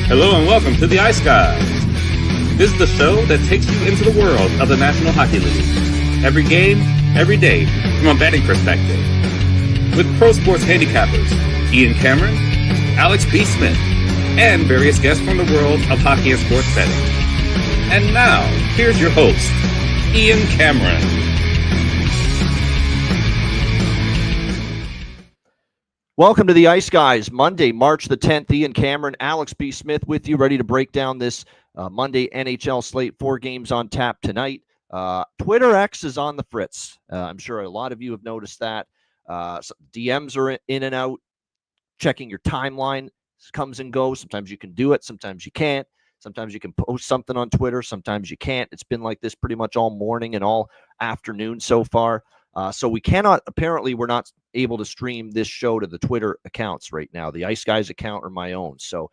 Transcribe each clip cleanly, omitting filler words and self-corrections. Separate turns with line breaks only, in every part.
Hello and welcome to the Ice Guys. This is the show that takes you into the world of the National Hockey League. Every game, every day, from a betting perspective. With pro sports handicappers, Ian Cameron, Alex B. Smith, and various guests from the world of hockey and sports betting. And now, here's your host, Ian Cameron.
Welcome to the Ice Guys, Monday, March the 10th. Ian Cameron, Alex B. Smith with you, ready to break down this Monday NHL slate. 4 games on tap tonight. Twitter X is on the fritz. I'm sure a lot of you have noticed that. DMs are in and out. Checking your timeline comes and goes. Sometimes you can do it. Sometimes you can't. Sometimes you can post something on Twitter. Sometimes you can't. It's been like this pretty much all morning and all afternoon so far. So we cannot, apparently we're not able to stream this show to the Twitter accounts right now. The Ice Guys account or my own. So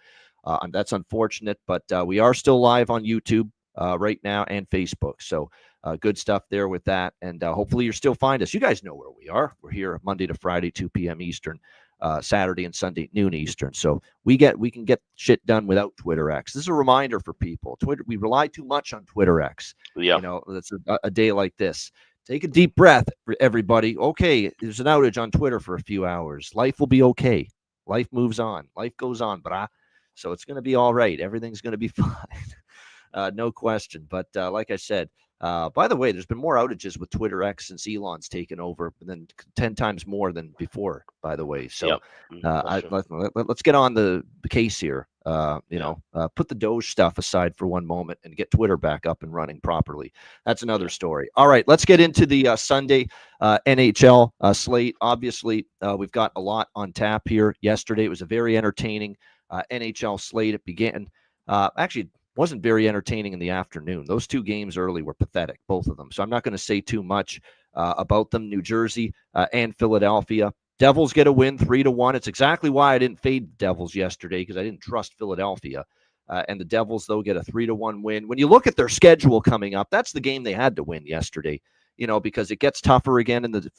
that's unfortunate, but we are still live on YouTube right now and Facebook. So good stuff there with that. And hopefully you'll still find us. You guys know where we are. We're here Monday to Friday, 2 p.m. Eastern, Saturday and Sunday, noon Eastern. So we can get shit done without Twitter X. This is a reminder for people. Twitter, we rely too much on Twitter X.
Yeah.
You know, that's a day like this. Take a deep breath, everybody. Okay, there's an outage on Twitter for a few hours. Life will be okay. Life moves on. Life goes on, brah. So it's going to be all right. Everything's going to be fine. No question. But like I said, by the way, there's been more outages with Twitter X since Elon's taken over, than 10 times more than before, by the way. So let's get on the case here. Put the Doge stuff aside for one moment and get Twitter back up and running properly. That's another story. All right, let's get into the Sunday NHL slate. Obviously, we've got a lot on tap here. Yesterday, it was a very entertaining NHL slate. It began, actually, wasn't very entertaining in the afternoon. Those 2 games early were pathetic, both of them. So I'm not going to say too much about them. New Jersey and Philadelphia. Devils get a win 3-1. It's exactly why I didn't fade the Devils yesterday, because I didn't trust Philadelphia. And the Devils, though, get a 3-1 win. When you look at their schedule coming up, that's the game they had to win yesterday, because it gets tougher again in the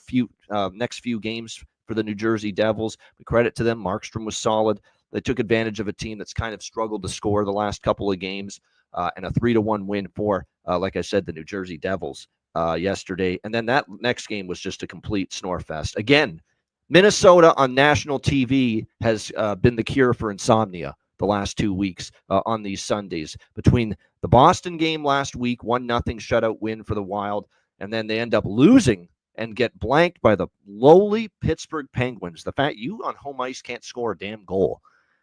next few games for the New Jersey Devils. We credit to them. Markstrom was solid. They took advantage of a team that's kind of struggled to score the last couple of games, and a 3-1 win for, like I said, the New Jersey Devils yesterday. And then that next game was just a complete snore fest. Again, Minnesota on national TV has been the cure for insomnia the last 2 weeks on these Sundays. Between the Boston game last week, 1-0 shutout win for the Wild, and then they end up losing and get blanked by the lowly Pittsburgh Penguins. The fact you on home ice can't score a damn goal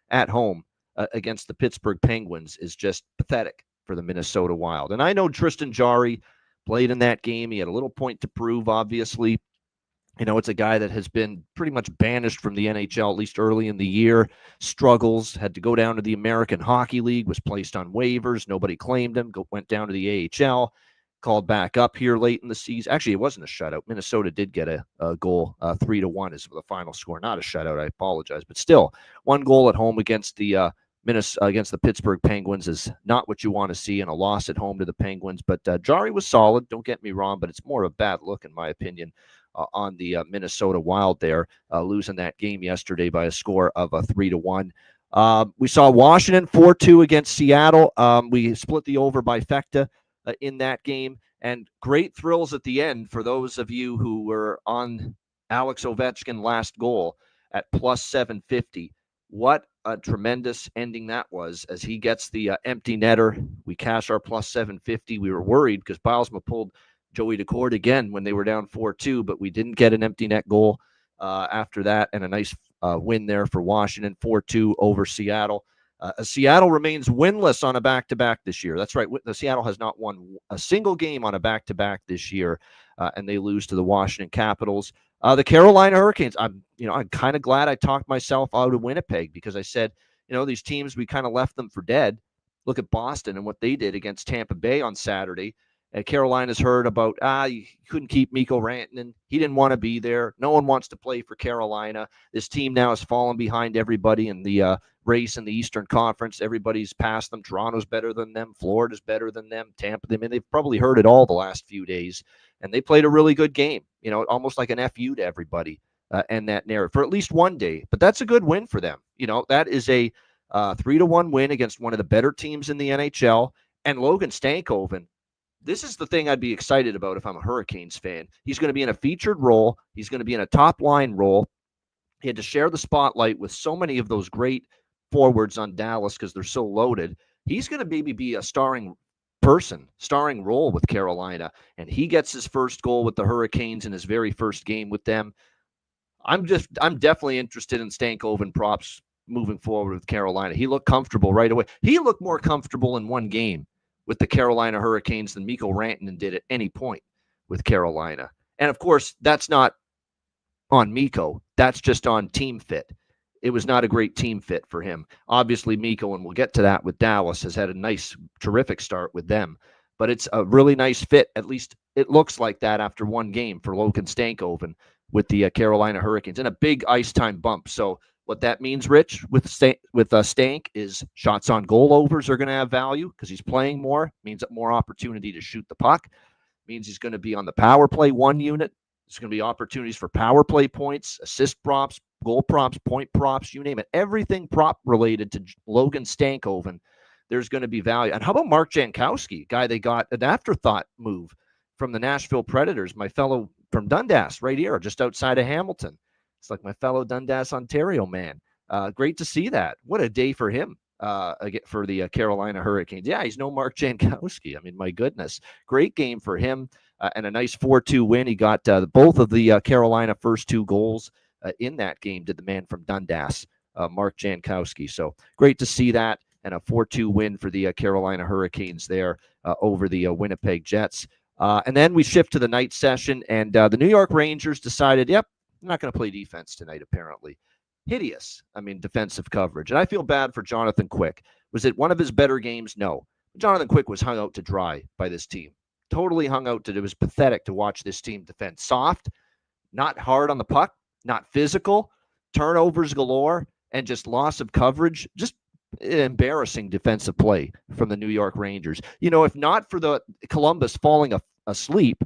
at home against the Pittsburgh Penguins is just pathetic for the Minnesota Wild. And I know Tristan Jarry played in that game. He had a little point to prove, obviously. It's a guy that has been pretty much banished from the NHL, at least early in the year. Struggles, had to go down to the American Hockey League, was placed on waivers. Nobody claimed him, went down to the AHL, called back up here late in the season. Actually, it wasn't a shutout. Minnesota did get a goal, 3-1 is the final score. Not a shutout, I apologize. But still, 1 goal at home against the Pittsburgh Penguins is not what you want to see, and a loss at home to the Penguins. But Jarry was solid, don't get me wrong, but it's more of a bad look, in my opinion, on the Minnesota Wild there, losing that game yesterday by a score of 3-1. We saw Washington 4-2 against Seattle. We split the over by Fekta in that game, and great thrills at the end for those of you who were on Alex Ovechkin last goal at plus 750. What a tremendous ending that was, as he gets the empty netter. We cash our plus 750. We were worried because Bilesma pulled Joey Decord again when they were down 4-2, but we didn't get an empty net goal after that, and a nice win there for Washington, 4-2 over Seattle. Seattle remains winless on a back-to-back this year. That's right. Seattle has not won a single game on a back-to-back this year, and they lose to the Washington Capitals. The Carolina Hurricanes, I'm kind of glad I talked myself out of Winnipeg, because I said, these teams, we kind of left them for dead. Look at Boston and what they did against Tampa Bay on Saturday. Carolina's heard about, you couldn't keep Mikko Rantanen. He didn't want to be there. No one wants to play for Carolina. This team now has fallen behind everybody in the race in the Eastern Conference. Everybody's passed them. Toronto's better than them. Florida's better than them. Tampa, they've probably heard it all the last few days. And they played a really good game, almost like an FU to everybody and that narrative for at least one day. But that's a good win for them. That is a 3-1 win against one of the better teams in the NHL. And Logan Stankoven, this is the thing I'd be excited about if I'm a Hurricanes fan. He's going to be in a featured role. He's going to be in a top line role. He had to share the spotlight with so many of those great forwards on Dallas because they're so loaded. He's going to maybe be a starring role with Carolina, and he gets his first goal with the Hurricanes in his very first game with them. I'm definitely interested in Stankoven props moving forward with Carolina. He looked comfortable right away. He looked more comfortable in one game with the Carolina Hurricanes than Mikko Rantanen did at any point with Carolina. And of course, that's not on Mikko. That's just on team fit. It was not a great team fit for him. Obviously, Mikko, and we'll get to that with Dallas, has had a nice, terrific start with them. But it's a really nice fit. At least it looks like that after one game for Logan Stankoven with the Carolina Hurricanes, and a big ice time bump. So what that means, Rich, with Stank, is shots on goal overs are going to have value because he's playing more. Means more opportunity to shoot the puck. Means he's going to be on the power play one unit. There's going to be opportunities for power play points, assist props, goal props, point props, you name it. Everything prop related to Logan Stankoven, there's going to be value. And how about Mark Jankowski, guy they got an afterthought move from the Nashville Predators, my fellow from Dundas, right here, just outside of Hamilton. It's like my fellow Dundas, Ontario man. Great to see that. What a day for him for the Carolina Hurricanes. Yeah, he's no Mark Jankowski. I mean, my goodness. Great game for him and a nice 4-2 win. He got both of the Carolina first two goals in that game, did the man from Dundas, Mark Jankowski. So great to see that, and a 4-2 win for the Carolina Hurricanes there over the Winnipeg Jets. And then we shift to the night session, and the New York Rangers decided, yep, I'm not going to play defense tonight, apparently. Hideous, defensive coverage. And I feel bad for Jonathan Quick. Was it one of his better games? No. Jonathan Quick was hung out to dry by this team. Totally hung out it was pathetic to watch this team defend. Soft, not hard on the puck, not physical, turnovers galore, and just loss of coverage. Just embarrassing defensive play from the New York Rangers. If not for the Columbus falling asleep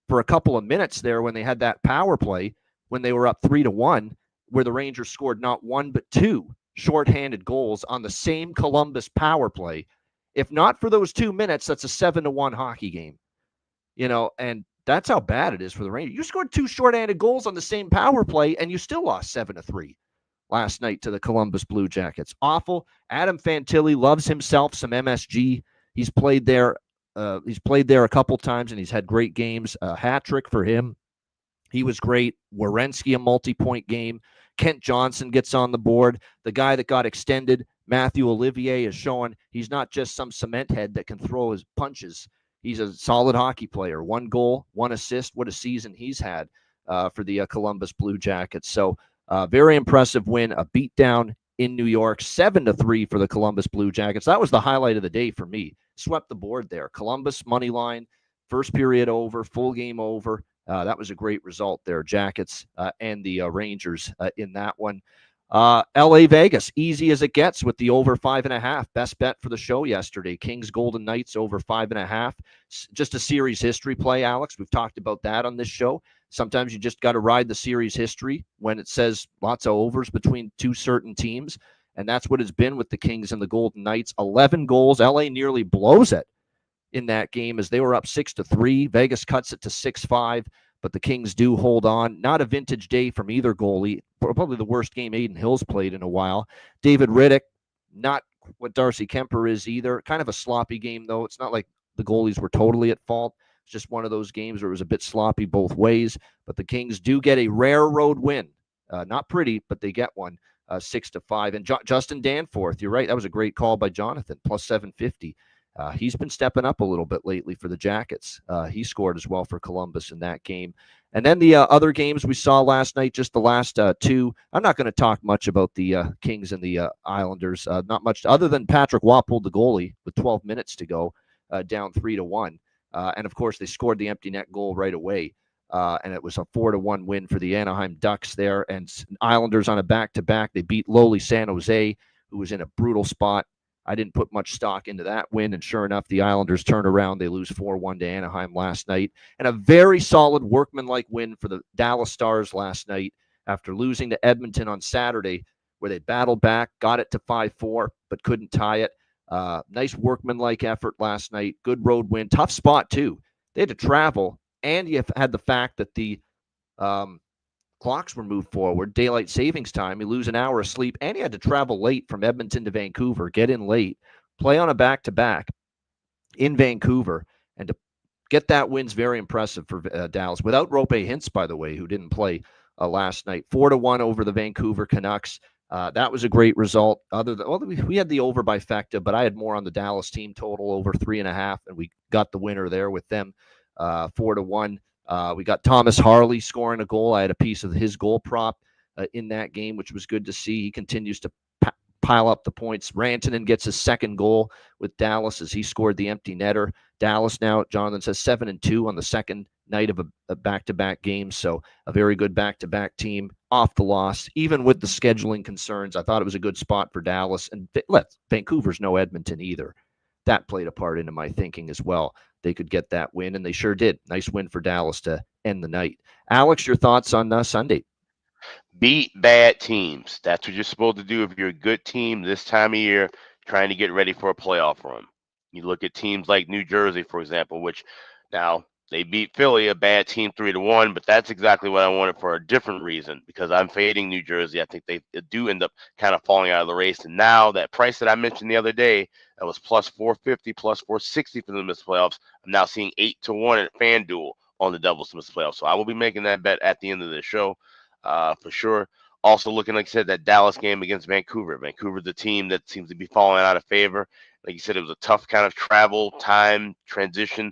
for a couple of minutes there when they had that power play, when they were up 3-1, where the Rangers scored not one but two shorthanded goals on the same Columbus power play. If not for those 2 minutes, that's a 7-1 hockey game. And that's how bad it is for the Rangers. You scored two shorthanded goals on the same power play, and you still lost 7-3 last night to the Columbus Blue Jackets. Awful. Adam Fantilli loves himself some MSG. He's played there. He's played there a couple times, and he's had great games. A hat trick for him. He was great. Werenski, a multi-point game. Kent Johnson gets on the board. The guy that got extended, Matthew Olivier, is showing he's not just some cement head that can throw his punches. He's a solid hockey player. 1 goal, 1 assist. What a season he's had for the Columbus Blue Jackets. So very impressive win, a beatdown in New York, 7-3 for the Columbus Blue Jackets. That was the highlight of the day for me. Swept the board there. Columbus money line, first period over, full game over. That was a great result there, Jackets and the Rangers in that one. LA Vegas, easy as it gets with the over 5.5. Best bet for the show yesterday. Kings Golden Knights over 5.5. Just a series history play, Alex. We've talked about that on this show. Sometimes you just got to ride the series history when it says lots of overs between two certain teams. And that's what it's been with the Kings and the Golden Knights. 11 goals. LA nearly blows it in that game as they were up 6-3. Vegas cuts it to 6-5. But the Kings do hold on. Not a vintage day from either goalie. Probably the worst game Aiden Hill's played in a while. David Riddick, not what Darcy Kemper is either. Kind of a sloppy game, though. It's not like the goalies were totally at fault. It's just one of those games where it was a bit sloppy both ways. But the Kings do get a rare road win. Not pretty, but they get one, 6-5. And Justin Danforth, you're right. That was a great call by Jonathan, plus 750. He's been stepping up a little bit lately for the Jackets. He scored as well for Columbus in that game. And then the other games we saw last night, just the last two. I'm not going to talk much about the Kings and the Islanders. Not much other than Patrick Waugh pulled the goalie with 12 minutes to go, down 3-1. And, of course, they scored the empty net goal right away. And it was a 4-1 win for the Anaheim Ducks there. And Islanders on a back-to-back. They beat lowly San Jose, who was in a brutal spot. I didn't put much stock into that win, and sure enough, the Islanders turn around. They lose 4-1 to Anaheim last night. And a very solid workmanlike win for the Dallas Stars last night after losing to Edmonton on Saturday. where they battled back, got it to 5-4, but couldn't tie it. Nice workmanlike effort last night. Good road win. Tough spot, too. They had to travel, and you had the fact that the clocks were moved forward, daylight savings time. You lose an hour of sleep, and you had to travel late from Edmonton to Vancouver, get in late, play on a back-to-back in Vancouver, and to get that win's very impressive for Dallas. Without Rope Hintz, by the way, who didn't play last night. 4-1 over the Vancouver Canucks. That was a great result. We had the over by Fecta, but I had more on the Dallas team total, over 3.5, and we got the winner there with them, 4-1. We got Thomas Harley scoring a goal. I had a piece of his goal prop in that game, which was good to see. He continues to pile up the points. Rantanen gets his second goal with Dallas as he scored the empty netter. Dallas now, Jonathan says, 7-2 on the second night of a back-to-back game. So a very good back-to-back team off the loss. Even with the scheduling concerns, I thought it was a good spot for Dallas. And Vancouver's no Edmonton either. That played a part into my thinking as well. They could get that win, and they sure did. Nice win for Dallas to end the night. Alex, your thoughts on Sunday?
Beat bad teams. That's what you're supposed to do if you're a good team this time of year, trying to get ready for a playoff run. You look at teams like New Jersey, for example, which now they beat Philly, a bad team, 3-1, but that's exactly what I wanted for a different reason, because I'm fading New Jersey. I think they do end up kind of falling out of the race. And now that price that I mentioned the other day, that was plus 450, plus 460 for the miss playoffs, I'm now seeing 8-1 at FanDuel on the Devils to miss playoffs. So I will be making that bet at the end of the show. For sure. Also looking, like I said, that Dallas game against Vancouver. Vancouver's the team that seems to be falling out of favor. Like you said, it was a tough kind of travel time transition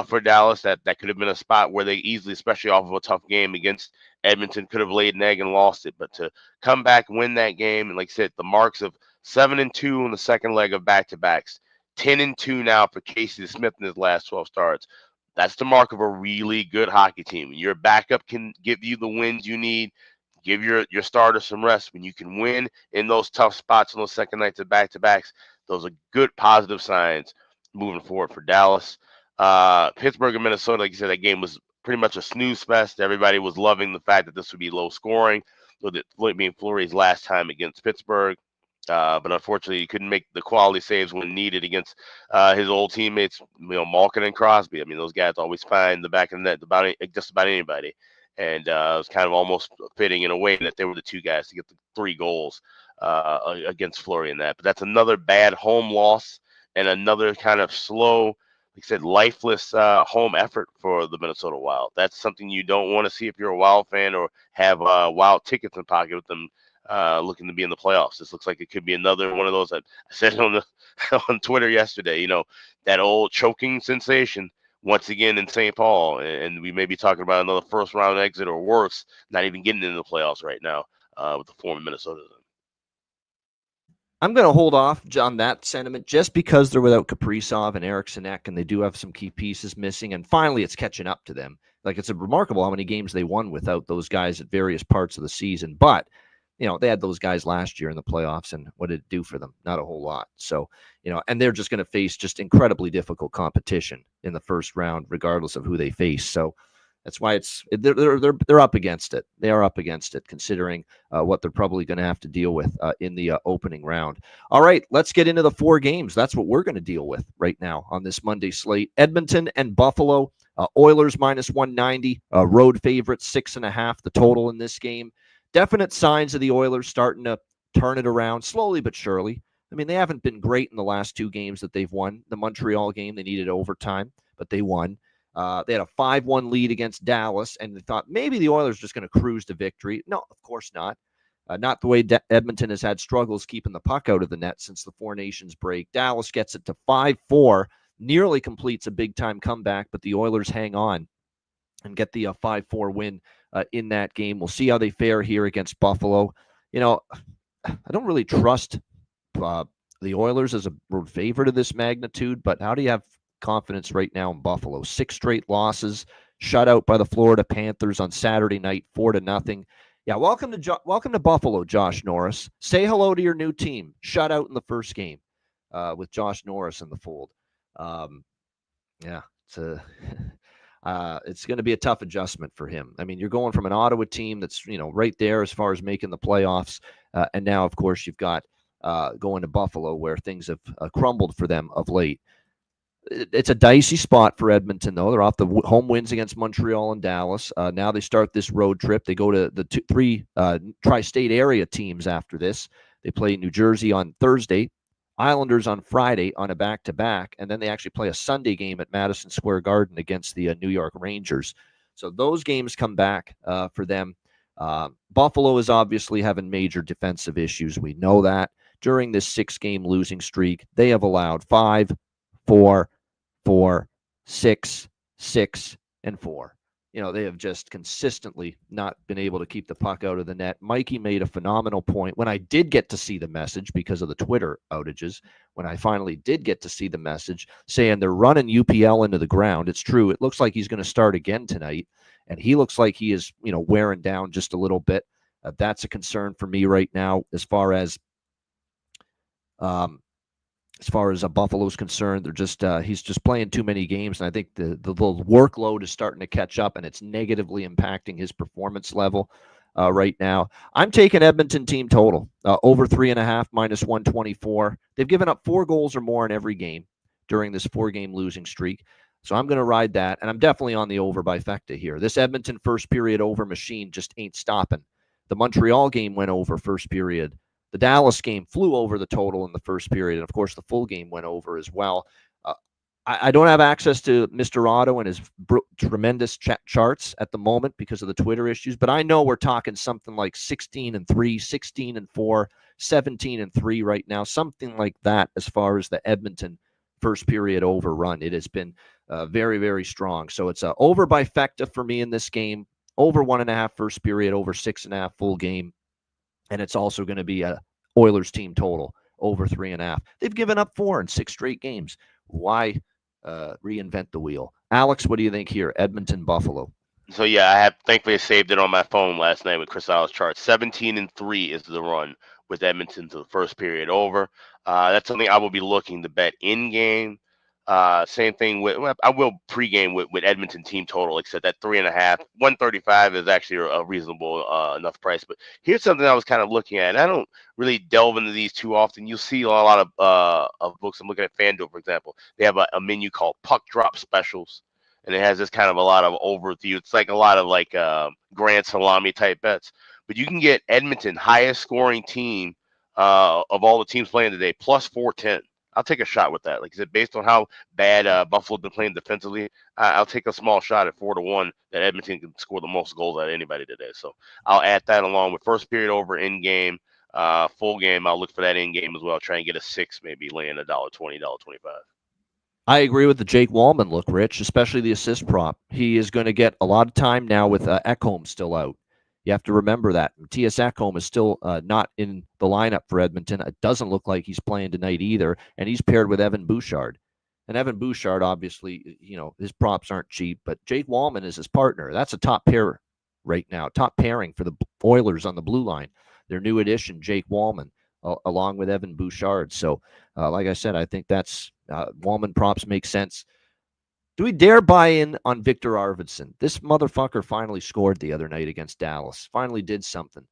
for Dallas. That could have been a spot where they easily, especially off of a tough game against Edmonton, could have laid an egg and lost it. But to come back, win that game, and like I said, the marks of 7-2 in the second leg of back-to-backs, 10-2 now for Casey Smith in his last 12 starts. That's the mark of a really good hockey team. Your backup can give you the wins you need, give your starter some rest. When you can win in those tough spots on those second nights of back-to-backs, those are good positive signs moving forward for Dallas. Pittsburgh and Minnesota, like you said, that game was pretty much a snooze fest. Everybody was loving the fact that this would be low scoring, with it being Fleury's last time against Pittsburgh. But unfortunately, he couldn't make the quality saves when needed against his old teammates, Malkin and Crosby. I mean, those guys always find the back of the net just about anybody. And it was kind of almost fitting in a way that they were the two guys to get the 3 goals against Fleury in that. But that's another bad home loss and another kind of slow, like I said, lifeless home effort for the Minnesota Wild. That's something you don't want to see if you're a Wild fan or have Wild tickets in pocket with them. Looking to be in the playoffs. This looks like it could be another one of those. I said on on Twitter yesterday, that old choking sensation once again in St. Paul, and we may be talking about another first round exit or worse, not even getting into the playoffs right now with the former Minnesota.
I'm going to hold off on that sentiment just because they're without Kaprizov and Eriksson Ek, and they do have some key pieces missing, and finally it's catching up to them. Like, it's remarkable how many games they won without those guys at various parts of the season, but they had those guys last year in the playoffs, and what did it do for them? Not a whole lot. So, and they're just going to face just incredibly difficult competition in the first round, regardless of who they face. So that's why they're up against it. They are up against it, considering what they're probably going to have to deal with in the opening round. All right, let's get into the 4 games. That's what we're going to deal with right now on this Monday slate. Edmonton and Buffalo. Oilers minus 190. Road favorites 6.5. The total in this game. Definite signs of the Oilers starting to turn it around slowly but surely. I mean, they haven't been great in the last 2 games that they've won. The Montreal game, they needed overtime, but they won. They had a 5-1 lead against Dallas, and they thought maybe the Oilers are just going to cruise to victory. No, of course not. Not the way Edmonton has had struggles keeping the puck out of the net since the Four Nations break. Dallas gets it to 5-4, nearly completes a big-time comeback, but the Oilers hang on and get the 5-4 win in that game. We'll see how they fare here against Buffalo. I don't really trust the Oilers as a road favorite of this magnitude, but how do you have confidence right now in Buffalo? 6 straight losses, shut out by the Florida Panthers on Saturday night, 4-0. Yeah, welcome to Buffalo, Josh Norris. Say hello to your new team. Shut out in the first game with Josh Norris in the fold. Yeah, it's It's going to be a tough adjustment for him. I mean, you're going from an Ottawa team that's, right there as far as making the playoffs. And now, of course, you've got going to Buffalo where things have crumbled for them of late. It's a dicey spot for Edmonton, though. They're off the home wins against Montreal and Dallas. Now they start this road trip. They go to the three tri-state area teams after this. They play New Jersey on Thursday, Islanders on Friday on a back-to-back, and then they actually play a Sunday game at Madison Square Garden against the New York Rangers. So those games come back for them. Buffalo is obviously having major defensive issues. We know that. During this 6-game losing streak, they have allowed 5, 4, 4, 6, 6, and 4. They have just consistently not been able to keep the puck out of the net. Mikey made a phenomenal point. When I did get to see the message because of the Twitter outages, when I finally did get to see the message saying they're running UPL into the ground, it's true. It looks like he's going to start again tonight, and he looks like he is, wearing down just a little bit. That's a concern for me right now as far as Buffalo's concerned. They're just he's just playing too many games, and I think the workload is starting to catch up, and it's negatively impacting his performance level right now. I'm taking Edmonton team total over 3.5 minus 124. They've given up 4 goals or more in every game during this 4-game losing streak, so I'm going to ride that, and I'm definitely on the over by Fecta here. This Edmonton first period over machine just ain't stopping. The Montreal game went over first period. The Dallas game flew over the total in the first period, and of course, the full game went over as well. I don't have access to Mr. Otto and his tremendous charts at the moment because of the Twitter issues, but I know we're talking something like 16-3, 16-4, 17-3 right now, something like that as far as the Edmonton first period overrun. It has been very, very strong. So it's over by Fecta for me in this game, over 1.5 first period, over 6.5 full game. And it's also going to be a Oilers team total over 3.5. They've given up 4 in 6 straight games. Why reinvent the wheel? Alex, what do you think here? Edmonton, Buffalo.
So yeah, thankfully I saved it on my phone last night with Chris Allen's chart. 17-3 is the run with Edmonton to the first period over. That's something I will be looking to bet in game. Same thing I will pregame with Edmonton team total, except that 3.5, 135 is actually a reasonable enough price. But here's something I was kind of looking at. And I don't really delve into these too often. You'll see a lot of books. I'm looking at FanDuel, for example. They have a menu called Puck Drop Specials, and it has this kind of a lot of overview. It's like a lot of like grand salami type bets. But you can get Edmonton highest scoring team of all the teams playing today plus 410. I'll take a shot with that. Like I said, based on how bad Buffalo has been playing defensively, I'll take a small shot at 4-1 that Edmonton can score the most goals out of anybody today. So I'll add that along with first period over in game, full game. I'll look for that in game as well. Try and get a 6, maybe laying $1.20, $1.25.
I agree with the Jake Wallman look, Rich, especially the assist prop. He is going to get a lot of time now with Ekholm still out. You have to remember that. Matthias Ekholm is still not in the lineup for Edmonton. It doesn't look like he's playing tonight either, and he's paired with Evan Bouchard. And Evan Bouchard, obviously, his props aren't cheap, but Jake Wallman is his partner. That's a top pair right now, top pairing for the Oilers on the blue line. Their new addition, Jake Wallman, along with Evan Bouchard. So, like I said, I think that's Wallman props make sense. Do we dare buy in on Victor Arvidsson? This motherfucker finally scored the other night against Dallas. Finally did something.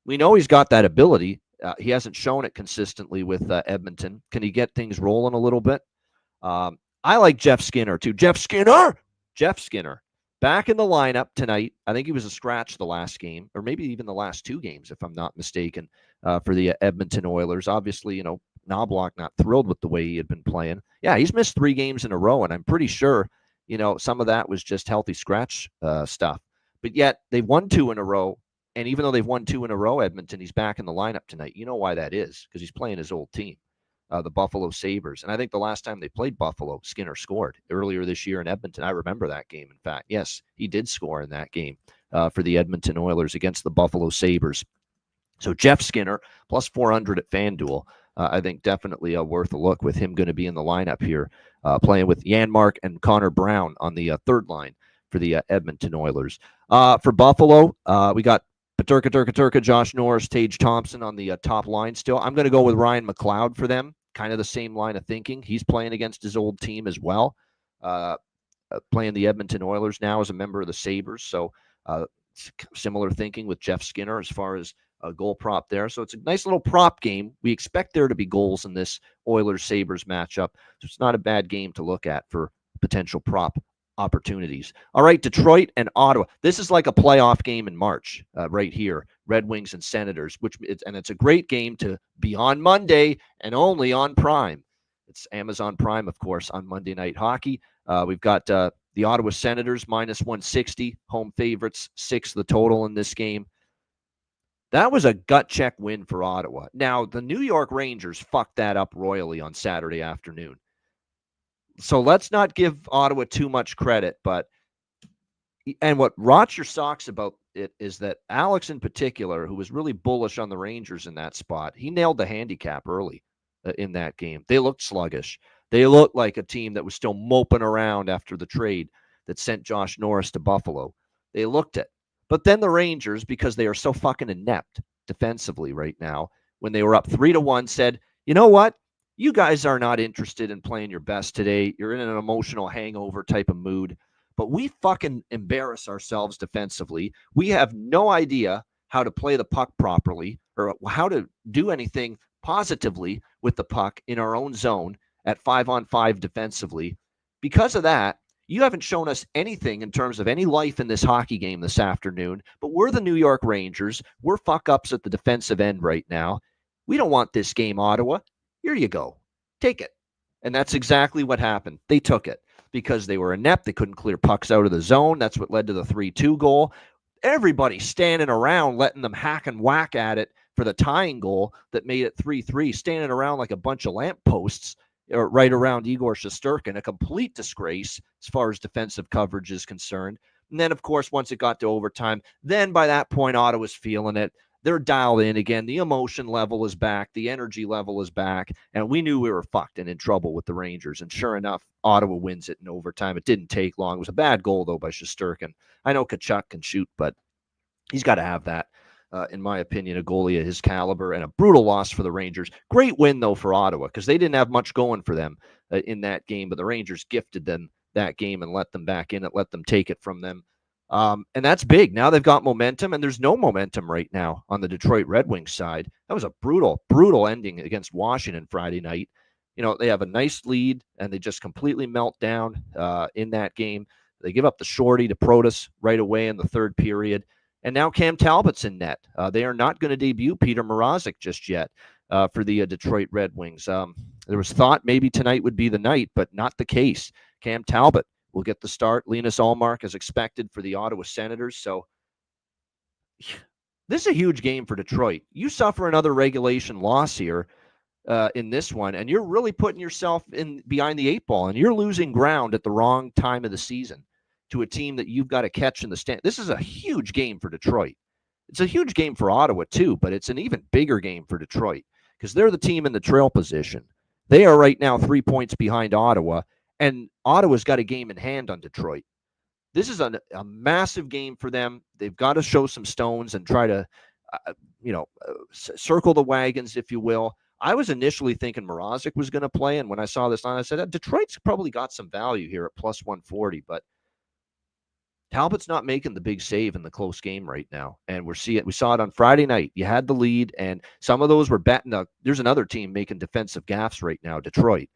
We know he's got that ability. He hasn't shown it consistently with Edmonton. Can he get things rolling a little bit? I like Jeff Skinner, too. Jeff Skinner, back in the lineup tonight. I think he was a scratch the last game, or maybe even the last 2 games, if I'm not mistaken, for the Edmonton Oilers. Obviously, Knobloch not thrilled with the way he had been playing. Yeah, he's missed 3 games in a row, and I'm pretty sure, some of that was just healthy scratch stuff. But yet, they've won 2 in a row, and even though they've won 2 in a row, Edmonton, he's back in the lineup tonight. You know why that is, because he's playing his old team, the Buffalo Sabres. And I think the last time they played Buffalo, Skinner scored earlier this year in Edmonton. I remember that game, in fact. Yes, he did score in that game for the Edmonton Oilers against the Buffalo Sabres. So Jeff Skinner, plus 400 at FanDuel. I think definitely worth a look with him going to be in the lineup here, playing with Janmark and Connor Brown on the third line for the Edmonton Oilers. For Buffalo, we got Paterka, Josh Norris, Tage Thompson on the top line still. I'm going to go with Ryan McLeod for them, kind of the same line of thinking. He's playing against his old team as well. playing the Edmonton Oilers now as a member of the Sabres. So similar thinking with Jeff Skinner as far as a goal prop there. So it's a nice little prop game. We expect there to be goals in this Oilers-Sabres matchup. So it's not a bad game to look at for potential prop opportunities. All right, Detroit and Ottawa. This is like a playoff game in March right here. Red Wings and Senators, and it's a great game to be on Monday and only on Prime. It's Amazon Prime, of course, on Monday Night Hockey. We've got the Ottawa Senators minus 160, home favorites, 6 the total in this game. That was a gut check win for Ottawa. Now, the New York Rangers fucked that up royally on Saturday afternoon. So let's not give Ottawa too much credit, and what rots your socks about it is that Alex in particular, who was really bullish on the Rangers in that spot, he nailed the handicap early in that game. They looked sluggish. They looked like a team that was still moping around after the trade that sent Josh Norris to Buffalo. They looked it. But then the Rangers, because they are so fucking inept defensively right now, when they were up 3-1, said, you know what? You guys are not interested in playing your best today. You're in an emotional hangover type of mood. But we fucking embarrass ourselves defensively. We have no idea how to play the puck properly or how to do anything positively with the puck in our own zone at 5-on-5 defensively. Because of that, you haven't shown us anything in terms of any life in this hockey game this afternoon. But we're the New York Rangers. We're fuck-ups at the defensive end right now. We don't want this game, Ottawa. Here you go. Take it. And that's exactly what happened. They took it because they were inept. They couldn't clear pucks out of the zone. That's what led to the 3-2 goal. Everybody standing around letting them hack and whack at it for the tying goal that made it 3-3, standing around like a bunch of lampposts right around Igor Shesterkin, a complete disgrace as far as defensive coverage is concerned. And then, of course, once it got to overtime, then by that point, Ottawa's feeling it. They're dialed in again. The emotion level is back. The energy level is back. And we knew we were fucked and in trouble with the Rangers. And sure enough, Ottawa wins it in overtime. It didn't take long. It was a bad goal, though, by Shesterkin. I know Tkachuk can shoot, but he's got to have that, in my opinion, a goalie of his caliber, and a brutal loss for the Rangers. Great win, though, for Ottawa, because they didn't have much going for them in that game, but the Rangers gifted them that game and let them back in it, let them take it from them. And that's big. Now they've got momentum, and there's no momentum right now on the Detroit Red Wings side. That was a brutal, brutal ending against Washington Friday night. You know, they have a nice lead, and they just completely melt down in that game. They give up the shorty to Protas right away in the third period. And now Cam Talbot's in net. They are not going to debut Peter Mrazek just yet for the Detroit Red Wings. There was thought maybe tonight would be the night, but not the case. Cam Talbot will get the start. Linus Ullmark as expected for the Ottawa Senators. So this is a huge game for Detroit. You suffer another regulation loss here in this one, and you're really putting yourself in behind the 8 ball, and you're losing ground at the wrong time of the season to a team that you've got to catch in the stand. This is a huge game for Detroit. It's a huge game for Ottawa too, but it's an even bigger game for Detroit because they're the team in the trail position. They are right now 3 points behind Ottawa, and Ottawa's got a game in hand on Detroit. This is a massive game for them. They've got to show some stones and try to, circle the wagons, if you will. I was initially thinking Mrazek was going to play, and when I saw this line, I said, Detroit's probably got some value here at plus 140, but Talbot's not making the big save in the close game right now, and we saw it on Friday night. You had the lead, and some of those were betting. There's another team making defensive gaffes right now, Detroit.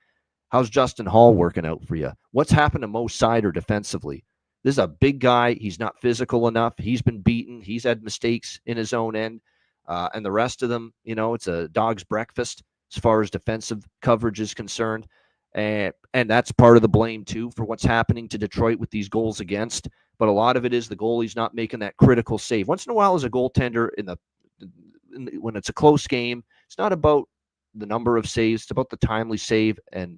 How's Justin Hall working out for you? What's happened to Mo Sider defensively? This is a big guy. He's not physical enough. He's been beaten. He's had mistakes in his own end. And the rest of them, it's a dog's breakfast as far as defensive coverage is concerned. And that's part of the blame, too, for what's happening to Detroit with these goals against. But a lot of it is the goalie's not making that critical save. Once in a while, as a goaltender, when it's a close game, it's not about the number of saves. It's about the timely save and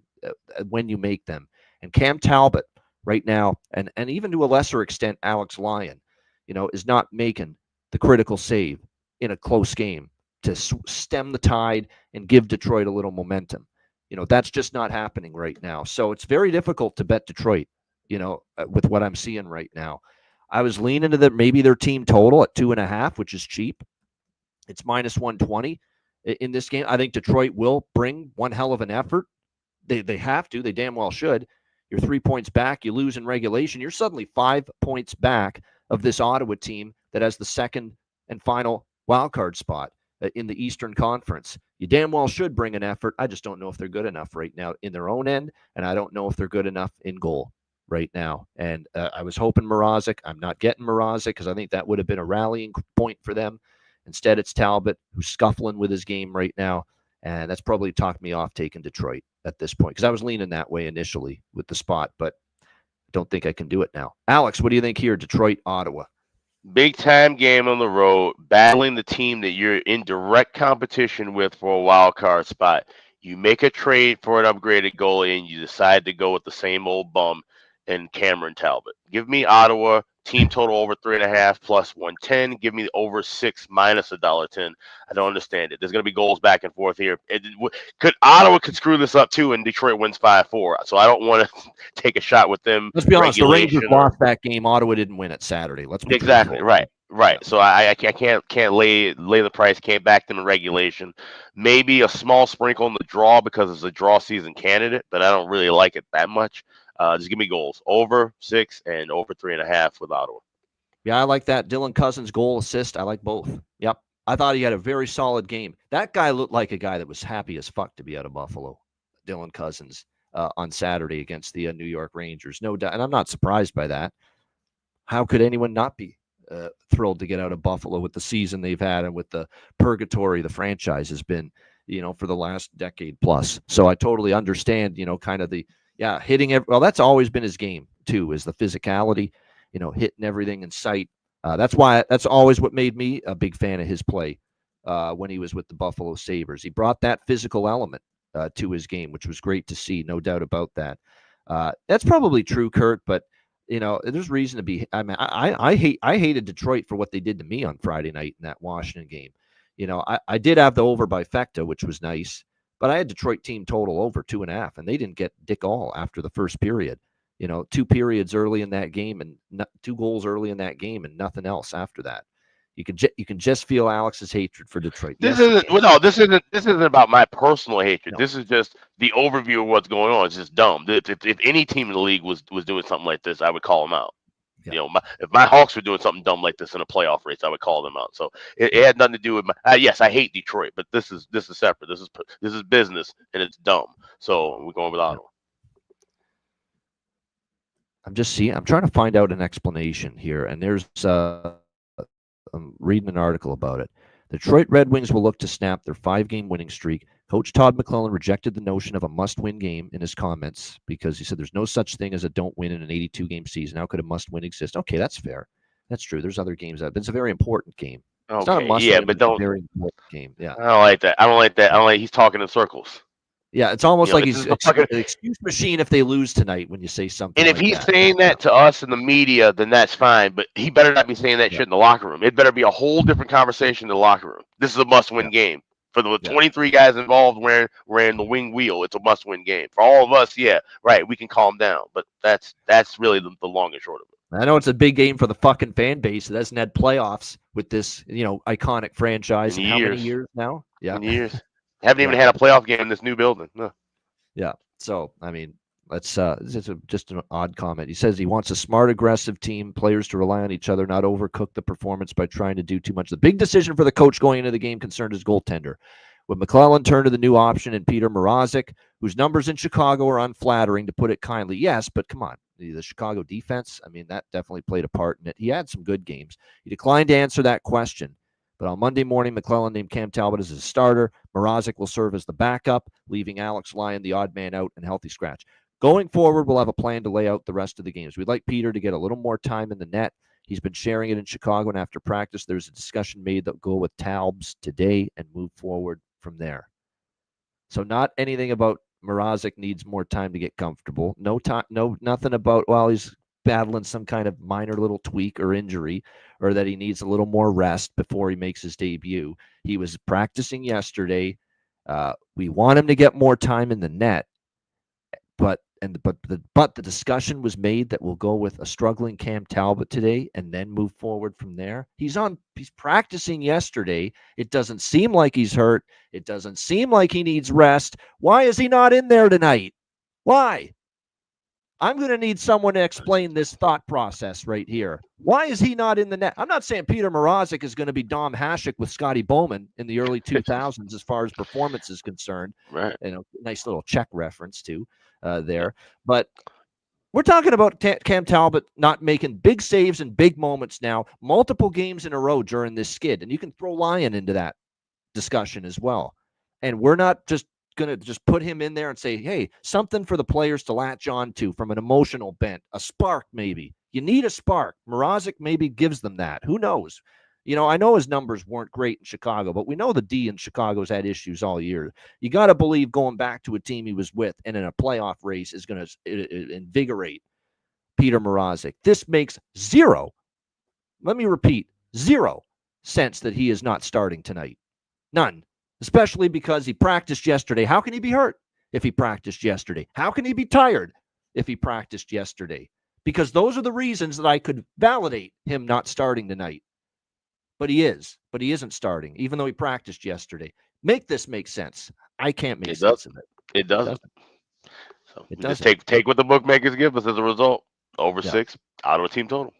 when you make them. And Cam Talbot right now, and even to a lesser extent, Alex Lyon, is not making the critical save in a close game to stem the tide and give Detroit a little momentum. That's just not happening right now. So it's very difficult to bet Detroit, with what I'm seeing right now. I was leaning to maybe their team total at 2.5, which is cheap. It's minus 120 in this game. I think Detroit will bring one hell of an effort. They have to. They damn well should. You're 3 points back. You lose in regulation. You're suddenly 5 points back of this Ottawa team that has the second and final wildcard spot in the Eastern Conference. You damn well should bring an effort. I just don't know if they're good enough right now in their own end, and I don't know if they're good enough in goal right now. And I was hoping Mrazek. I'm not getting Mrazek because I think that would have been a rallying point for them. Instead, it's Talbot who's scuffling with his game right now, and that's probably talked me off taking Detroit at this point because I was leaning that way initially with the spot, but I don't think I can do it now. Alex, what do you think here? Detroit, Ottawa.
Big time game on the road, battling the team that you're in direct competition with for a wild card spot. You make a trade for an upgraded goalie and you decide to go with the same old bum and Cameron Talbot. Give me Ottawa, team total over 3.5 plus 110. Give me over 6 minus $1.10. I don't understand it. There's going to be goals back and forth here. Ottawa could screw this up too, and Detroit wins 5-4. So I don't want to take a shot with them.
Let's be honest. The Rangers lost that game. Ottawa didn't win it Saturday. Let's be
exactly right. Right. So I can't lay the price. Can't back them in regulation. Maybe a small sprinkle in the draw because it's a draw season candidate, but I don't really like it that much. Just give me goals over 6 and over 3.5 with Ottawa.
Yeah, I like that. Dylan Cousins goal assist. I like both. Yep. I thought he had a very solid game. That guy looked like a guy that was happy as fuck to be out of Buffalo. Dylan Cousins on Saturday against the New York Rangers. No doubt. And I'm not surprised by that. How could anyone not be thrilled to get out of Buffalo with the season they've had and with the purgatory the franchise has been, for the last decade plus. So I totally understand, kind of the, hitting well, that's always been his game too, is the physicality, hitting everything in sight. That's always what made me a big fan of his play when he was with the Buffalo Sabres. He brought that physical element to his game, which was great to see, no doubt about that. That's probably true, Kurt, but there's reason to be. I mean, I hated Detroit for what they did to me on Friday night in that Washington game. I did have the over by Fecta, which was nice, but I had Detroit team total over 2.5, and they didn't get dick all after the first period. 2 periods early in that game and 2 goals early in that game and nothing else after that. You can just feel Alex's hatred for Detroit.
This isn't about my personal hatred. No. This is just the overview of what's going on. It's just dumb. If any team in the league was doing something like this, I would call them out. Yeah. If my Hawks were doing something dumb like this in a playoff race, I would call them out. So it had nothing to do with my. Yes, I hate Detroit, but this is separate. This is business, and it's dumb. So we're going with Ottawa.
I'm trying to find out an explanation here, and there's. I'm reading an article about it. The Detroit Red Wings will look to snap their 5-game winning streak. Coach Todd McClellan rejected the notion of a must-win game in his comments because he said there's no such thing as a don't win in an 82-game season. How could a must-win exist? Okay, that's fair. That's true. There's other games. It's a very important game.
Okay.
It's not a must-win, but it's a very important game. Yeah.
I don't like that. I don't like he's talking in circles.
Yeah, it's almost like he's an excuse machine if they lose tonight when you say something.
And if he's saying that to us in the media, then that's fine. But he better not be saying that shit in the locker room. It better be a whole different conversation in the locker room. This is a must-win game. For the 23 guys involved wearing the wing wheel, it's a must-win game. For all of us, we can calm down. But that's really the long and short of it.
I know it's a big game for the fucking fan base that hasn't had playoffs with this, iconic franchise in how many years now? Yeah.
In years. Haven't even had a playoff game in this new building. No.
Yeah. So, I mean, it's just an odd comment. He says he wants a smart, aggressive team, players to rely on each other, not overcook the performance by trying to do too much. The big decision for the coach going into the game concerned his goaltender. When McClellan turned to the new option in Peter Mrazek, whose numbers in Chicago are unflattering, to put it kindly. Yes, but come on. The Chicago defense, I mean, that definitely played a part in it. He had some good games. He declined to answer that question. But on Monday morning, McClellan named Cam Talbot as his starter. Mrazek will serve as the backup, leaving Alex Lyon the odd man out and healthy scratch. Going forward, we'll have a plan to lay out the rest of the games. We'd like Peter to get a little more time in the net. He's been sharing it in Chicago, and after practice, there's a discussion made that will go with Talbs today and move forward from there. So not anything about Mrazek needs more time to get comfortable. Nothing about, he's battling some kind of minor little tweak or injury, or that he needs a little more rest before he makes his debut. He was practicing yesterday. We want him to get more time in the net, but the discussion was made that we'll go with a struggling Cam Talbot today and then move forward from there. He's practicing yesterday. It doesn't seem like he's hurt. It doesn't seem like he needs rest. Why is he not in there tonight? Why? I'm going to need someone to explain this thought process right here. Why is he not in the net? I'm not saying Peter Mrazek is going to be Dom Hasek with Scotty Bowman in the early 2000s as far as performance is concerned.
Right.
Nice little Czech reference too there. But we're talking about Cam Talbot not making big saves and big moments now, multiple games in a row during this skid. And you can throw Lyon into that discussion as well. And we're not just going to just put him in there and say, hey, something for the players to latch on to from an emotional bent, a spark maybe. You need a spark. Mrazek maybe gives them that. Who knows? I know his numbers weren't great in Chicago, but we know the D in Chicago's had issues all year. You got to believe going back to a team he was with and in a playoff race is going to invigorate Peter Mrazek. This makes zero, let me repeat, 0 sense that he is not starting tonight. None, especially because he practiced yesterday. How can he be hurt if he practiced yesterday? How can he be tired if he practiced yesterday? Because those are the reasons that I could validate him not starting tonight. But he isn't starting, even though he practiced yesterday. Make this make sense. I can't make sense of it.
It doesn't. So
it
doesn't.
Just
take what the bookmakers give us as a result. Over 6, out of a team total.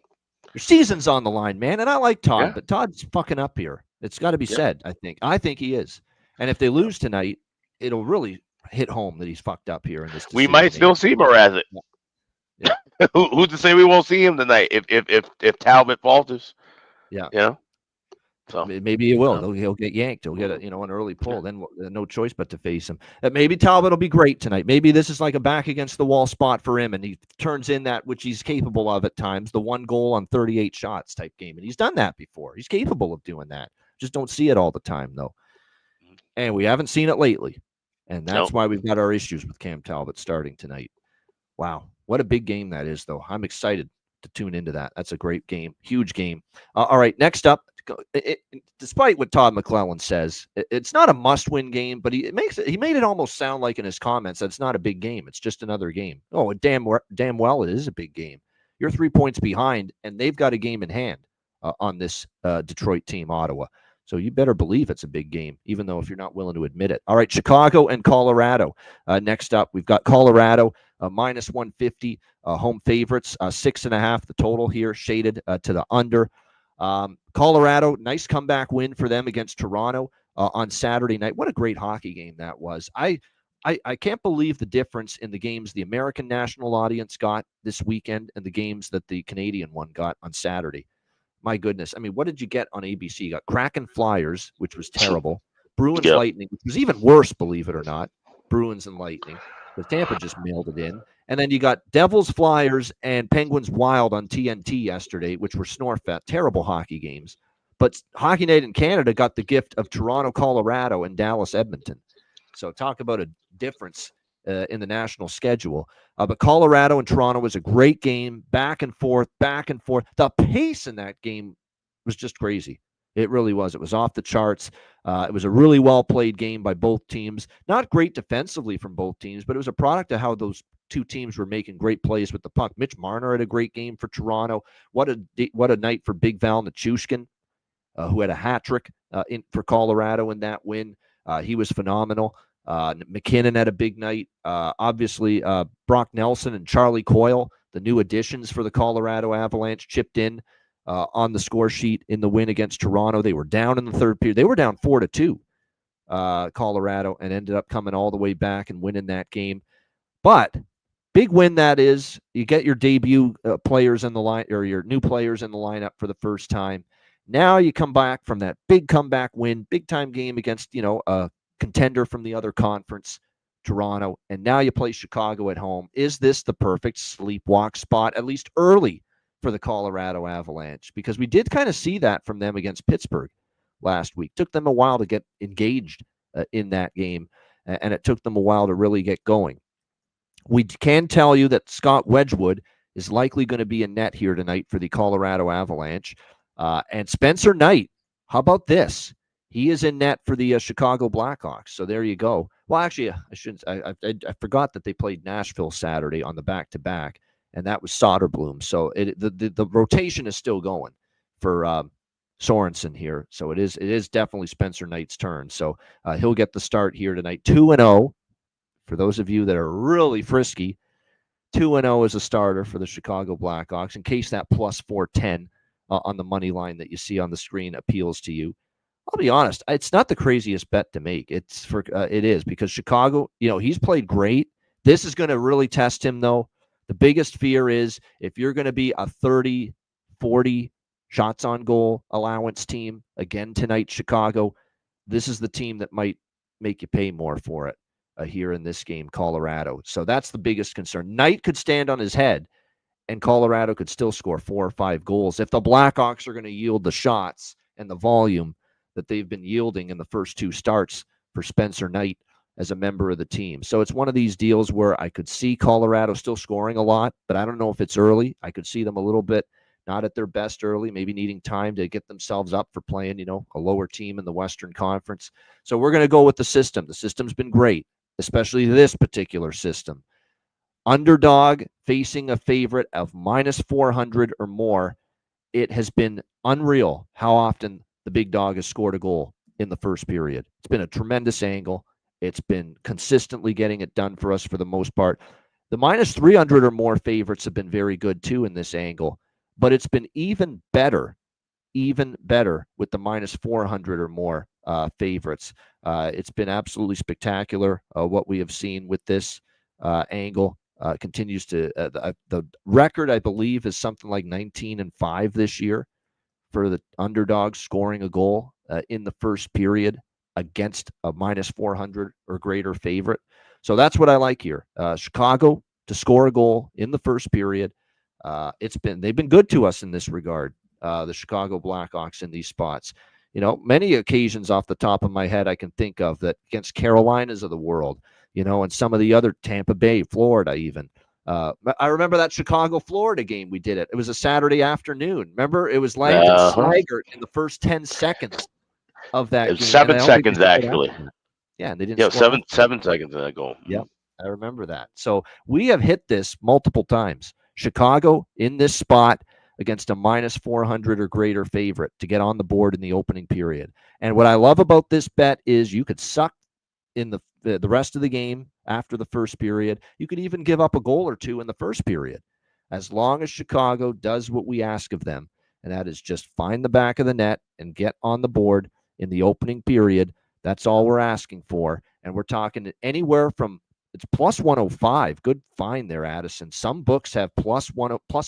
Your season's on the line, man. And I like Todd, but Todd's fucking up here. It's got to be said, I think. I think he is. And if they lose tonight, it'll really hit home that he's fucked up here in this.
We might still see Mrazek.
Yeah.
Who's to say we won't see him tonight if Talbot falters?
Yeah. So maybe he will. He'll get yanked. He'll get an early pull. Then no choice but to face him. Maybe Talbot will be great tonight. Maybe this is like a back against the wall spot for him, and he turns in that which he's capable of at times, the 1 goal on 38 shots type game. And he's done that before. He's capable of doing that. Just don't see it all the time though. And we haven't seen it lately. And that's why we've got our issues with Cam Talbot starting tonight. Wow, what a big game that is, though. I'm excited to tune into that. That's a great game, huge game. All right, next up. Despite what Todd McClellan says, it's not a must-win game, but he made it almost sound like in his comments that it's not a big game. It's just another game. Oh, damn well it is a big game. You're 3 points behind, and they've got a game in hand on this Detroit team, Ottawa. So you better believe it's a big game, even though if you're not willing to admit it. All right, Chicago and Colorado. Next up, we've got Colorado minus 150 home favorites, 6.5 the total here, shaded to the under. Colorado, nice comeback win for them against Toronto on Saturday night. What a great hockey game that was. I can't believe the difference in the games the American national audience got this weekend and the games that the Canadian one got on Saturday. My goodness. I mean, what did you get on ABC? You got Kraken Flyers, which was terrible. Bruins Lightning, which was even worse, believe it or not. Bruins and Lightning. But Tampa just mailed it in. And then you got Devils, Flyers, and Penguins Wild on TNT yesterday, which were snorefest. Terrible hockey games. But Hockey Night in Canada got the gift of Toronto, Colorado, and Dallas, Edmonton. So talk about a difference in the national schedule. But Colorado and Toronto was a great game, back and forth, back and forth. The pace in that game was just crazy. It really was. It was off the charts. It was a really well-played game by both teams. Not great defensively from both teams, but it was a product of how those two teams were making great plays with the puck. Mitch Marner had a great game for Toronto. What a night for Big Val Nichushkin, who had a hat trick for Colorado in that win. He was phenomenal. McKinnon had a big night. Obviously, Brock Nelson and Charlie Coyle, the new additions for the Colorado Avalanche, chipped in on the score sheet in the win against Toronto. They were down in the third period. They were down 4-2, Colorado, and ended up coming all the way back and winning that game. But big win that is. You get your debut players in the line, or your new players in the lineup for the first time. Now you come back from that big comeback win, big time game against a contender from the other conference, Toronto, and now you play Chicago at home. Is this the perfect sleepwalk spot, at least early, for the Colorado Avalanche? Because we did kind of see that from them against Pittsburgh last week. Took them a while to get engaged in that game, and it took them a while to really get going. We can tell you that Scott Wedgwood is likely going to be in net here tonight for the Colorado Avalanche. And Spencer Knight, how about this? He is in net for the Chicago Blackhawks. So there you go. Well, actually, I shouldn't. I forgot that they played Nashville Saturday on the back-to-back, and that was Soderblom. So the rotation is still going for Sorensen here. So it is definitely Spencer Knight's turn. So he'll get the start here tonight. 2-0 for those of you that are really frisky. 2-0 as a starter for the Chicago Blackhawks, in case that plus 410 on the money line that you see on the screen appeals to you. I'll be honest, it's not the craziest bet to make. It is because Chicago, he's played great. This is going to really test him, though. The biggest fear is if you're going to be a 30, 40 shots on goal allowance team again tonight, Chicago, this is the team that might make you pay more for it here in this game, Colorado. So that's the biggest concern. Knight could stand on his head, and Colorado could still score 4 or 5 goals. If the Blackhawks are going to yield the shots and the volume that they've been yielding in the first 2 starts for Spencer Knight as a member of the team. So it's one of these deals where I could see Colorado still scoring a lot, but I don't know if it's early. I could see them a little bit not at their best early, maybe needing time to get themselves up for playing, a lower team in the Western Conference. So we're going to go with the system. The system's been great, especially this particular system. Underdog facing a favorite of minus 400 or more. It has been unreal how often the big dog has scored a goal in the first period. It's been a tremendous angle. It's been consistently getting it done for us for the most part. The minus 300 or more favorites have been very good too in this angle, but it's been even better with the minus 400 or more favorites. It's been absolutely spectacular what we have seen with this angle. Continues to the record, I believe, is something like 19-5 this year for the underdog scoring a goal in the first period against a minus 400 or greater favorite. So that's what I like here. Chicago to score a goal in the first period. They've been good to us in this regard. The Chicago Blackhawks in these spots. Many occasions off the top of my head I can think of that against Carolinas of the world, and some of the other Tampa Bay, Florida even. I remember that Chicago-Florida game we did it. It was a Saturday afternoon. Remember? It was Langdon Slaggert in the first 10 seconds of that game.
7 seconds, actually.
Yeah, and they didn't
score 7 seconds in that goal.
Yep, I remember that. So we have hit this multiple times. Chicago in this spot against a minus 400 or greater favorite to get on the board in the opening period. And what I love about this bet is you could suck in the rest of the game after the first period. You could even give up a goal or two in the first period, as long as Chicago does what we ask of them, and that is just find the back of the net and get on the board in the opening period. That's all we're asking for, and we're talking anywhere from it's plus 105. Good find there, Addison. Some books have plus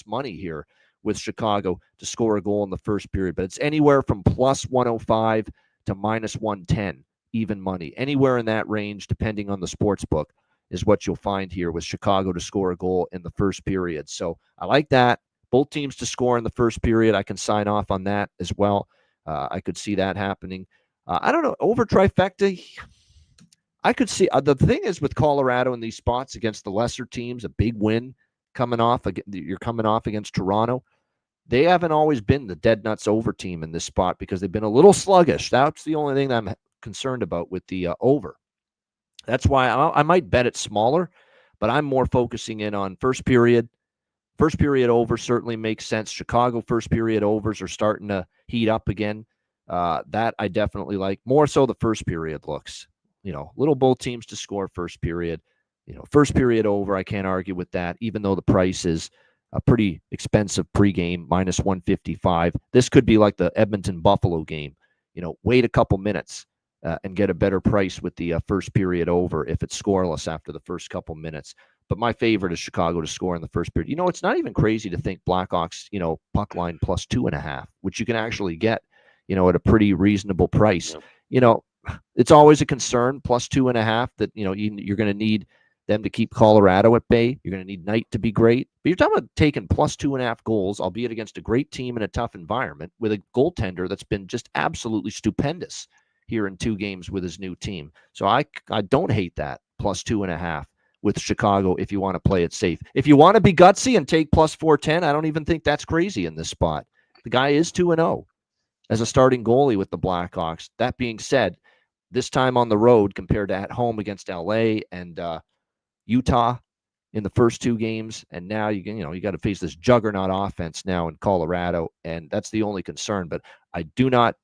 money here with Chicago to score a goal in the first period, but it's anywhere from plus 105 to minus 110, even money. Anywhere in that range, depending on the sports book, is what you'll find here with Chicago to score a goal in the first period. So I like that. Both teams to score in the first period. I can sign off on that as well. I could see that happening. I don't know. Over trifecta, I could see. The thing is with Colorado in these spots against the lesser teams, a big win coming off. You're coming off against Toronto. They haven't always been the dead nuts over team in this spot because they've been a little sluggish. That's the only thing that I'm concerned about with the over. That's why I might bet it smaller, but I'm more focusing in on first period. First period over certainly makes sense. Chicago first period overs are starting to heat up again. That I definitely like. More so the first period looks. Little both teams to score first period. First period over, I can't argue with that, even though the price is a pretty expensive pregame, minus 155. This could be like the Edmonton-Buffalo game. Wait a couple minutes and get a better price with the first period over if it's scoreless after the first couple minutes. But my favorite is Chicago to score in the first period. It's not even crazy to think Blackhawks, puck line plus 2.5, which you can actually get, at a pretty reasonable price.
Yeah.
It's always a concern, plus 2.5, that, you're going to need them to keep Colorado at bay. You're going to need Knight to be great. But you're talking about taking plus 2.5 goals, albeit against a great team in a tough environment, with a goaltender that's been just absolutely stupendous here in 2 games with his new team. So I don't hate that, plus 2.5 with Chicago if you want to play it safe. If you want to be gutsy and take plus 410, I don't even think that's crazy in this spot. The guy is 2-0 as a starting goalie with the Blackhawks. That being said, this time on the road compared to at home against LA and Utah in the first 2 games, and now you got to face this juggernaut offense now in Colorado, and that's the only concern. But I do not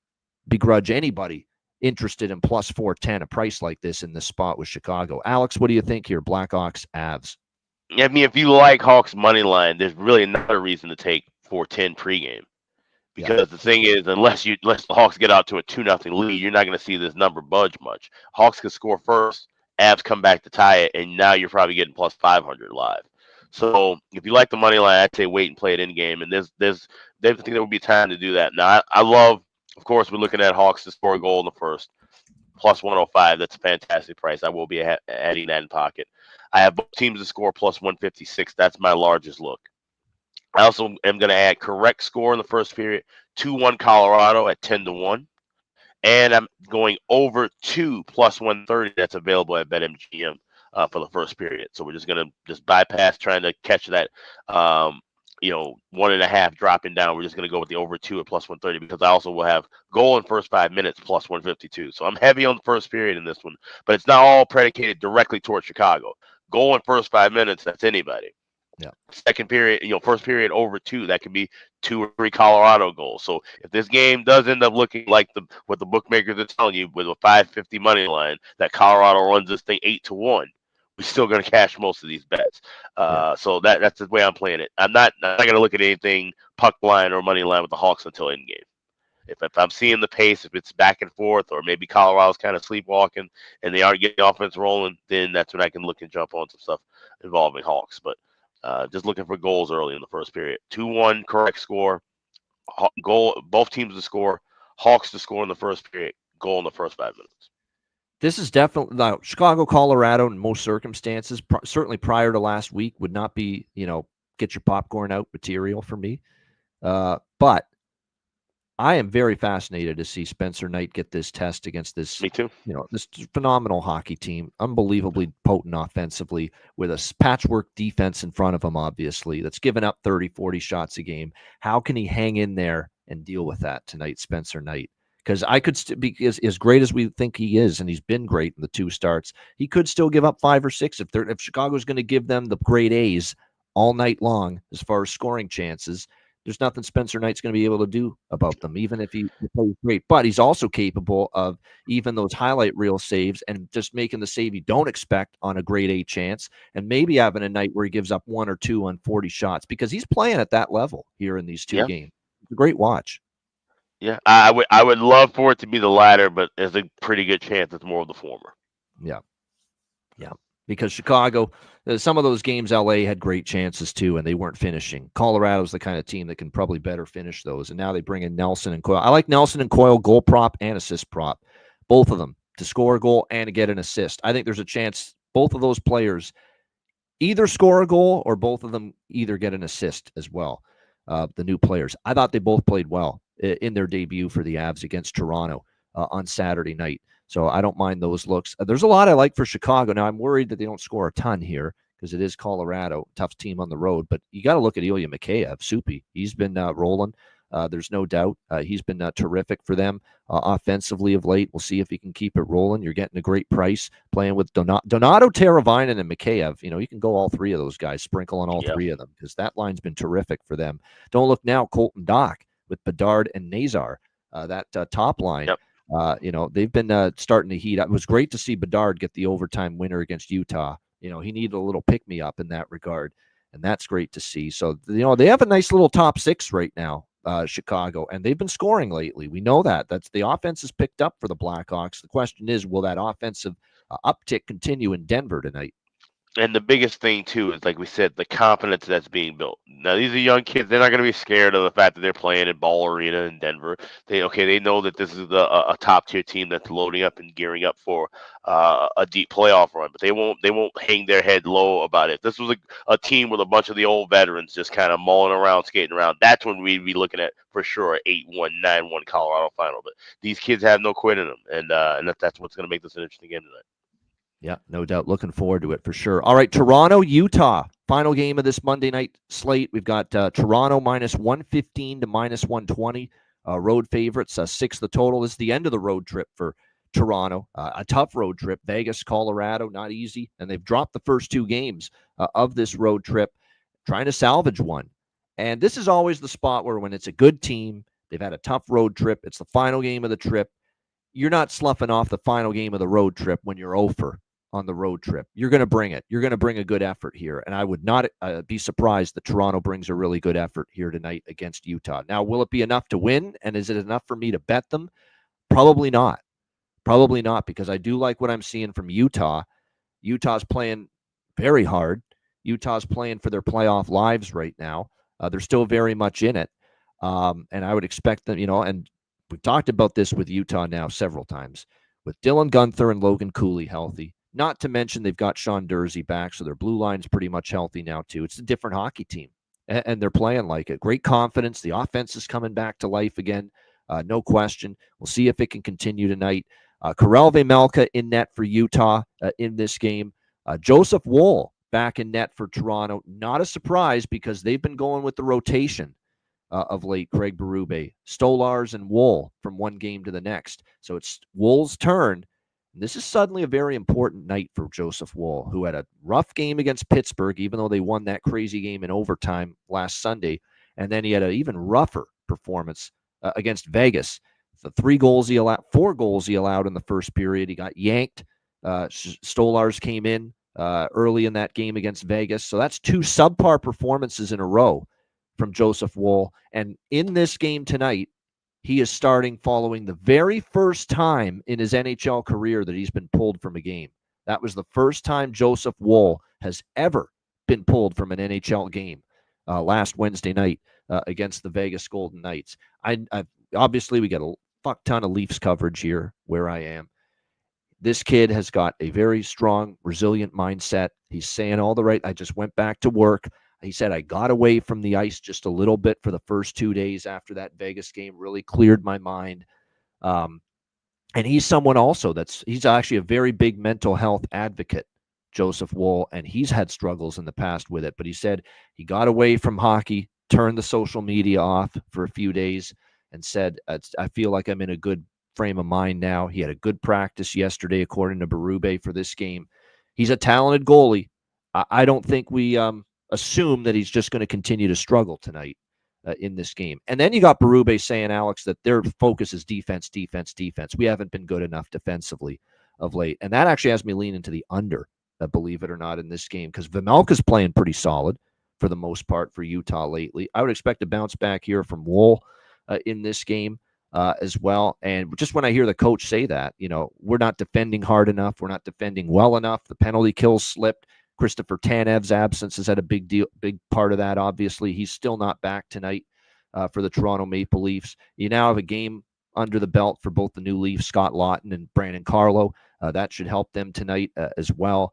begrudge anybody interested in plus 410, a price like this in this spot with Chicago. Alex, what do you think here? Blackhawks, Avs.
I mean, if you like Hawks money line, there's really another reason to take 410 pregame.
Yeah.
Because the thing is, unless the Hawks get out to a 2-0 lead, you're not going to see this number budge much. Hawks can score first, Avs come back to tie it, and now you're probably getting plus 500 live. So if you like the money line, I'd say wait and play it in game. And there's I think there would be time to do that. Now I love, of course, we're looking at Hawks to score a goal in the first, plus 105. That's a fantastic price. I will be adding that in pocket. I have both teams to score plus 156. That's my largest look. I also am going to add correct score in the first period, 2-1 Colorado at 10-1. And I'm going over 2 plus 130. That's available at BetMGM for the first period. So we're just going to just bypass trying to catch that, 1.5 dropping down. We're just going to go with the over 2 at plus 130 because I also will have goal in first 5 minutes plus 152. So I'm heavy on the first period in this one, but it's not all predicated directly towards Chicago. Goal in first 5 minutes, that's anybody.
Yeah.
Second period, first period over 2, that could be 2 or 3 Colorado goals. So if this game does end up looking like what the bookmakers are telling you with a 550 money line, that Colorado runs this thing 8-1, we're still going to cash most of these bets. So that's the way I'm playing it. I'm not going to look at anything puck line or money line with the Hawks until end game. If I'm seeing the pace, if it's back and forth, or maybe Colorado's kind of sleepwalking and they aren't getting the offense rolling, then that's when I can look and jump on some stuff involving Hawks. But just looking for goals early in the first period. 2-1 correct score. Goal. Both teams to score. Hawks to score in the first period. Goal in the first 5 minutes.
This is definitely now, Chicago, Colorado in most circumstances, certainly prior to last week, would not be, get your popcorn out material for me. But I am very fascinated to see Spencer Knight get this test against this,
Me too.
This phenomenal hockey team, unbelievably potent offensively with a patchwork defense in front of him, obviously, that's given up 30, 40 shots a game. How can he hang in there and deal with that tonight, Spencer Knight? Because I could be as great as we think he is, and he's been great in the 2 starts. He could still give up 5 or 6 if Chicago's going to give them the grade A's all night long as far as scoring chances. There's nothing Spencer Knight's going to be able to do about them, even if he plays great. But he's also capable of even those highlight reel saves and just making the save you don't expect on a grade A chance, and maybe having a night where he gives up 1 or 2 on 40 shots because he's playing at that level here in these 2 games. It's a great watch.
Yeah, I would love for it to be the latter, but there's a pretty good chance it's more of the former.
Yeah. Because Chicago, some of those games, LA had great chances too, and they weren't finishing. Colorado's the kind of team that can probably better finish those, and now they bring in Nelson and Coyle. I like Nelson and Coyle goal prop and assist prop, both of them, to score a goal and to get an assist. I think there's a chance both of those players either score a goal or both of them either get an assist as well. The new players, I thought they both played well in their debut for the Avs against Toronto on Saturday night. So I don't mind those looks. There's a lot I like for Chicago. Now, I'm worried that they don't score a ton here because it is Colorado, tough team on the road. But you got to look at Ilya Mikheyev, Soupy. He's been rolling. There's no doubt. He's been terrific for them offensively of late. We'll see if he can keep it rolling. You're getting a great price playing with Donato, Teravainen, and Mikheyev. You can go all 3 of those guys, sprinkle on all 3 of them because that line's been terrific for them. Don't look now, Colton Dock with Bedard and Nazar, that top line.
Yep.
They've been starting to heat up. It was great to see Bedard get the overtime winner against Utah. He needed a little pick-me-up in that regard, and that's great to see. So, they have a nice little top 6 right now, Chicago, and they've been scoring lately. We know that. That's the offense is picked up for the Blackhawks. The question is, will that offensive uptick continue in Denver tonight?
And the biggest thing, too, is, like we said, the confidence that's being built. Now, these are young kids. They're not going to be scared of the fact that they're playing in Ball Arena in Denver. They know that this is a top-tier team that's loading up and gearing up for a deep playoff run. But they won't hang their head low about it. If this was a team with a bunch of the old veterans just kind of mulling around, skating around, that's when we'd be looking at, for sure, 8-1, 9-1 Colorado final. But these kids have no quit in them, and that's what's going to make this an interesting game tonight.
Yeah, no doubt. Looking forward to it for sure. All right, Toronto, Utah. Final game of this Monday night slate. We've got Toronto minus 115 to minus 120. Road favorites, 6 the total. This is the end of the road trip for Toronto. A tough road trip. Vegas, Colorado, not easy. And they've dropped the first 2 games of this road trip, trying to salvage one. And this is always the spot where when it's a good team, they've had a tough road trip, it's the final game of the trip, you're not sloughing off the final game of the road trip when you're over. on the road trip. You're going to bring it. You're going to bring a good effort here. And I would not be surprised that Toronto brings a really good effort here tonight against Utah. Now, will it be enough to win? And is it enough for me to bet them? Probably not. Probably not, because I do like what I'm seeing from Utah. Utah's playing very hard. Utah's playing for their playoff lives right now. They're still very much in it. And I would expect them, and we've talked about this with Utah now several times, with Dylan Guenther and Logan Cooley healthy. Not to mention they've got Sean Dursey back, so their blue line's pretty much healthy now too. It's a different hockey team, and they're playing like it. Great confidence. The offense is coming back to life again, no question. We'll see if it can continue tonight. Karel Vejmelka in net for Utah in this game. Joseph Woll back in net for Toronto. Not a surprise because they've been going with the rotation of late. Craig Berube, Stolars, and Woll from one game to the next. So it's Woll's turn. And this is suddenly a very important night for Joseph Woll, who had a rough game against Pittsburgh, even though they won that crazy game in overtime last Sunday. And then he had an even rougher performance against Vegas. The 4 goals he allowed in the first period. He got yanked. Stolars came in early in that game against Vegas. So that's 2 subpar performances in a row from Joseph Woll. And in this game tonight, he is starting following the very first time in his NHL career that he's been pulled from a game. That was the first time Joseph Woll has ever been pulled from an NHL game last Wednesday night against the Vegas Golden Knights. Obviously, we got a fuck ton of Leafs coverage here where I am. This kid has got a very strong, resilient mindset. He's saying all the right. I just went back to work. He said, I got away from the ice just a little bit for the first 2 days after that Vegas game, really cleared my mind. And he's someone also he's actually a very big mental health advocate, Joseph Woll, and he's had struggles in the past with it. But he said he got away from hockey, turned the social media off for a few days, and said, I feel like I'm in a good frame of mind now. He had a good practice yesterday, according to Berube, for this game. He's a talented goalie. I don't think we assume that he's just going to continue to struggle tonight in this game. And then you got Berube saying, Alex, that their focus is defense, defense, defense. We haven't been good enough defensively of late. And that actually has me lean into the under, believe it or not, in this game, because Vejmelka's playing pretty solid for the most part for Utah lately. I would expect a bounce back here from Woll in this game as well. And just when I hear the coach say that, we're not defending hard enough. We're not defending well enough. The penalty kills slipped. Christopher Tanev's absence has had a big part of that, obviously. He's still not back tonight for the Toronto Maple Leafs. You now have a game under the belt for both the new Leafs, Scott Laughton and Brandon Carlo. That should help them tonight as well.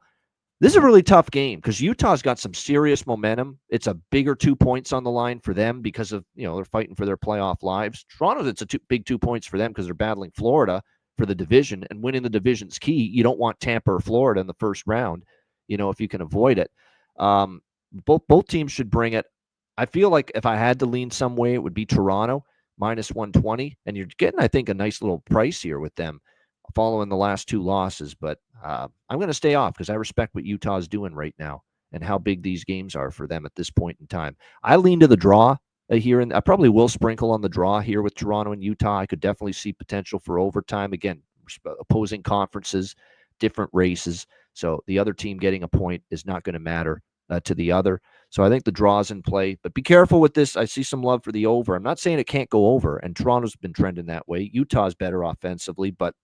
This is a really tough game because Utah's got some serious momentum. It's a bigger 2 points on the line for them because of, they're fighting for their playoff lives. Toronto, it's a big 2 points for them because they're battling Florida for the division, and winning the division's key. You don't want Tampa or Florida in the first round, if you can avoid it. Both teams should bring it. I feel like if I had to lean some way, it would be Toronto minus 120, and you're getting, I think, a nice little price here with them following the last 2 losses. But I'm going to stay off because I respect what Utah's doing right now and how big these games are for them at this point in time. I lean to the draw here, and I probably will sprinkle on the draw here with Toronto and Utah. I could definitely see potential for overtime. Again, opposing conferences, different races. So the other team getting a point is not going to matter to the other. So I think the draw's in play. But be careful with this. I see some love for the over. I'm not saying it can't go over, and Toronto's been trending that way. Utah's better offensively, but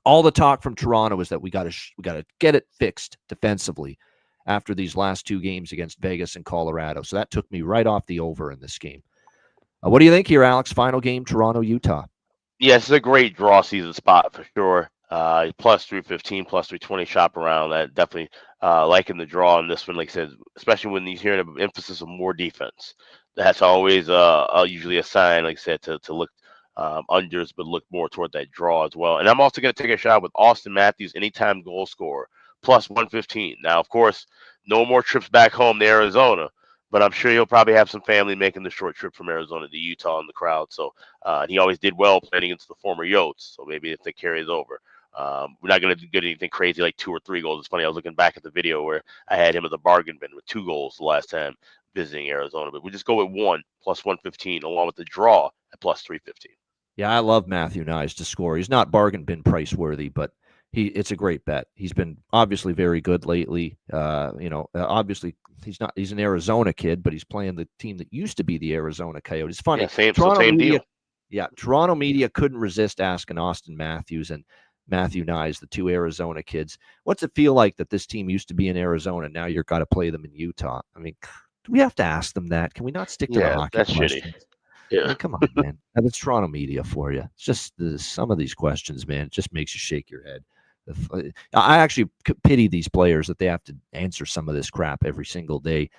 all the talk from Toronto is that we got to get it fixed defensively after these last 2 games against Vegas and Colorado. So that took me right off the over in this game. What do you think here, Alex? Final game, Toronto-Utah.
Yes, it's a great draw season spot for sure. Plus 315, plus 320 shop around. That definitely liking the draw on this one. Like I said, especially when you hear an emphasis of more defense. That's always usually a sign, like I said, to look unders, but look more toward that draw as well. And I'm also going to take a shot with Austin Matthews, anytime goal scorer, plus 115. Now, of course, no more trips back home to Arizona, but I'm sure he'll probably have some family making the short trip from Arizona to Utah in the crowd. So he always did well playing against the former Yotes. So maybe if it carries over. We're not going to get anything crazy like 2 or 3 goals. It's funny, I was looking back at the video where I had him as a bargain bin with 2 goals the last time visiting Arizona. But we just go with 1 plus 115 along with the draw at plus 315.
Yeah, I love Matthew Nyes to score. He's not bargain bin price worthy, but it's a great bet. He's been obviously very good lately. Obviously he's an Arizona kid, but he's playing the team that used to be the Arizona Coyotes. It's funny.
Yeah, same deal.
Yeah, Toronto media couldn't resist asking Austin Matthews and Matthew Nyes, the two Arizona kids, what's it feel like that this team used to be in Arizona? Now you've got to play them in Utah. I mean, do we have to ask them that? Can we not stick to the hockey questions?
Shitty. Yeah.
I mean, come on, man. It's Toronto media for you. It's just some of these questions, man. It just makes you shake your head. I actually pity these players that they have to answer some of this crap every single day.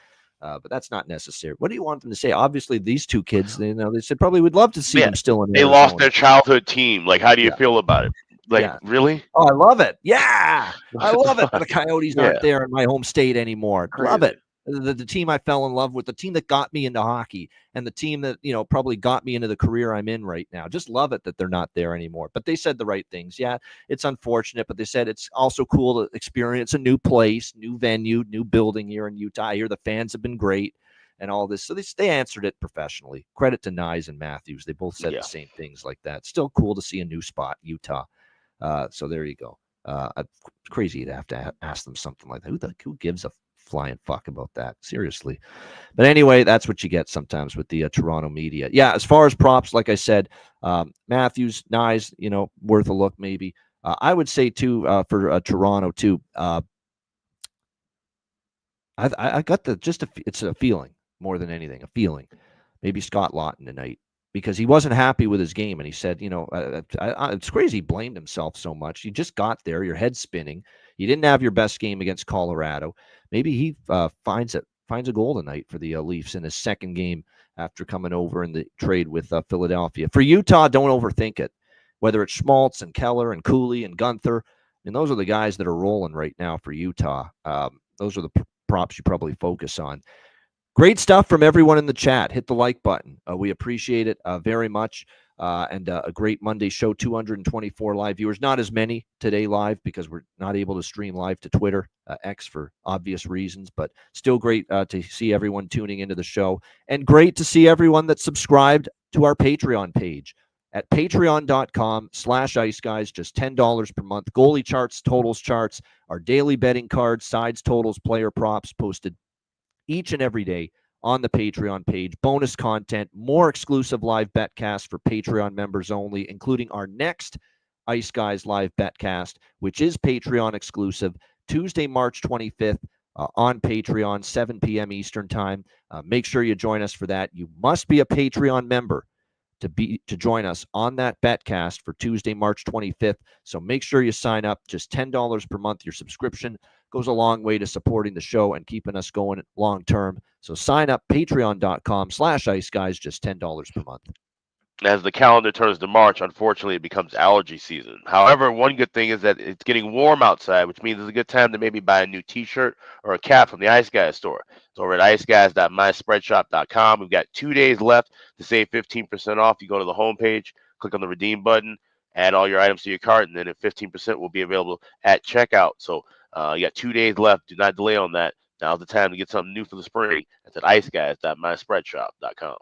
But that's not necessary. What do you want them to say? Obviously, these two kids, they said probably would love to see them still in Arizona.
They lost their childhood team. Like, how do you feel about it? Really?
Oh, I love it. Yeah. I love it. The Coyotes aren't there in my home state anymore. Crazy. Love it. The team I fell in love with, the team that got me into hockey, and the team that, probably got me into the career I'm in right now. Just love it that they're not there anymore. But they said the right things. Yeah, it's unfortunate, but they said it's also cool to experience a new place, new venue, new building here in Utah. I hear the fans have been great and all this. So they answered it professionally. Credit to Nyes and Matthews. They both said the same things like that. Still cool to see a new spot, Utah. So there you go. Crazy to have to ask them something like that. Who gives a flying fuck about that? Seriously. But anyway, that's what you get sometimes with the Toronto media. Yeah, as far as props, like I said, Matthews, Nyes, worth a look maybe. I would say too for Toronto too. I got it's a feeling more than anything, a feeling. Maybe Scott Lawton tonight, because he wasn't happy with his game, and he said, it's crazy he blamed himself so much. You just got there, your head's spinning. You didn't have your best game against Colorado. Maybe he finds a goal tonight for the Leafs in his second game after coming over in the trade with Philadelphia. For Utah, don't overthink it. Whether it's Schmaltz and Keller and Cooley and Gunther, and those are the guys that are rolling right now for Utah. Those are the props you probably focus on. Great stuff from everyone in the chat. Hit the like button. We appreciate it very much. And a great Monday show, 224 live viewers. Not as many today live because we're not able to stream live to Twitter, X for obvious reasons, but still great to see everyone tuning into the show. And great to see everyone that subscribed to our Patreon page at patreon.com/Ice Guys, just $10 per month. Goalie charts, totals charts, our daily betting cards, sides, totals, player props posted each and every day on the Patreon page. Bonus content, more exclusive live betcasts for Patreon members only, including our next Ice Guys live betcast, which is Patreon exclusive, Tuesday, March 25th on Patreon, 7 p.m. Eastern time. Make sure you join us for that. You must be a Patreon member to join us on that betcast for Tuesday, March 25th. So make sure you sign up. Just $10 per month. Your subscription goes a long way to supporting the show and keeping us going long term. So sign up, patreon.com/Ice Guys, just $10 per month.
As the calendar turns to March, unfortunately, it becomes allergy season. However, one good thing is that it's getting warm outside, which means it's a good time to maybe buy a new T-shirt or a cap from the Ice Guys store. It's over at iceguys.myspreadshop.com. We've got 2 days left to save 15% off. You go to the homepage, click on the redeem button, add all your items to your cart, and then 15% will be available at checkout. So you got 2 days left. Do not delay on that. Now's the time to get something new for the spring. That's at iceguys.myspreadshop.com.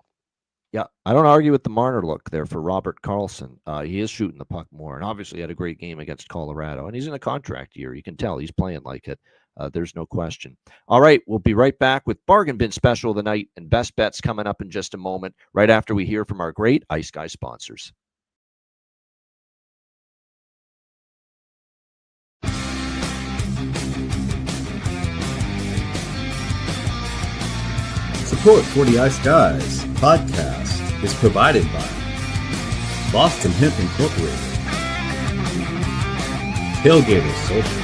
Yeah, I don't argue with the Marner look there for Robert Karlsson. He is shooting the puck more, and obviously had a great game against Colorado. And he's in a contract year. You can tell he's playing like it. There's no question. All right, we'll be right back with Bargain Bin Special of the night and Best Bets coming up in just a moment, right after we hear from our great Ice Guy sponsors.
Support for the Ice Guys podcast is provided by Boston Hemp Incorporated, Tailgaters Social,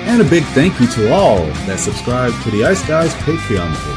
and a big thank you to all that subscribe to the Ice Guys Patreon page.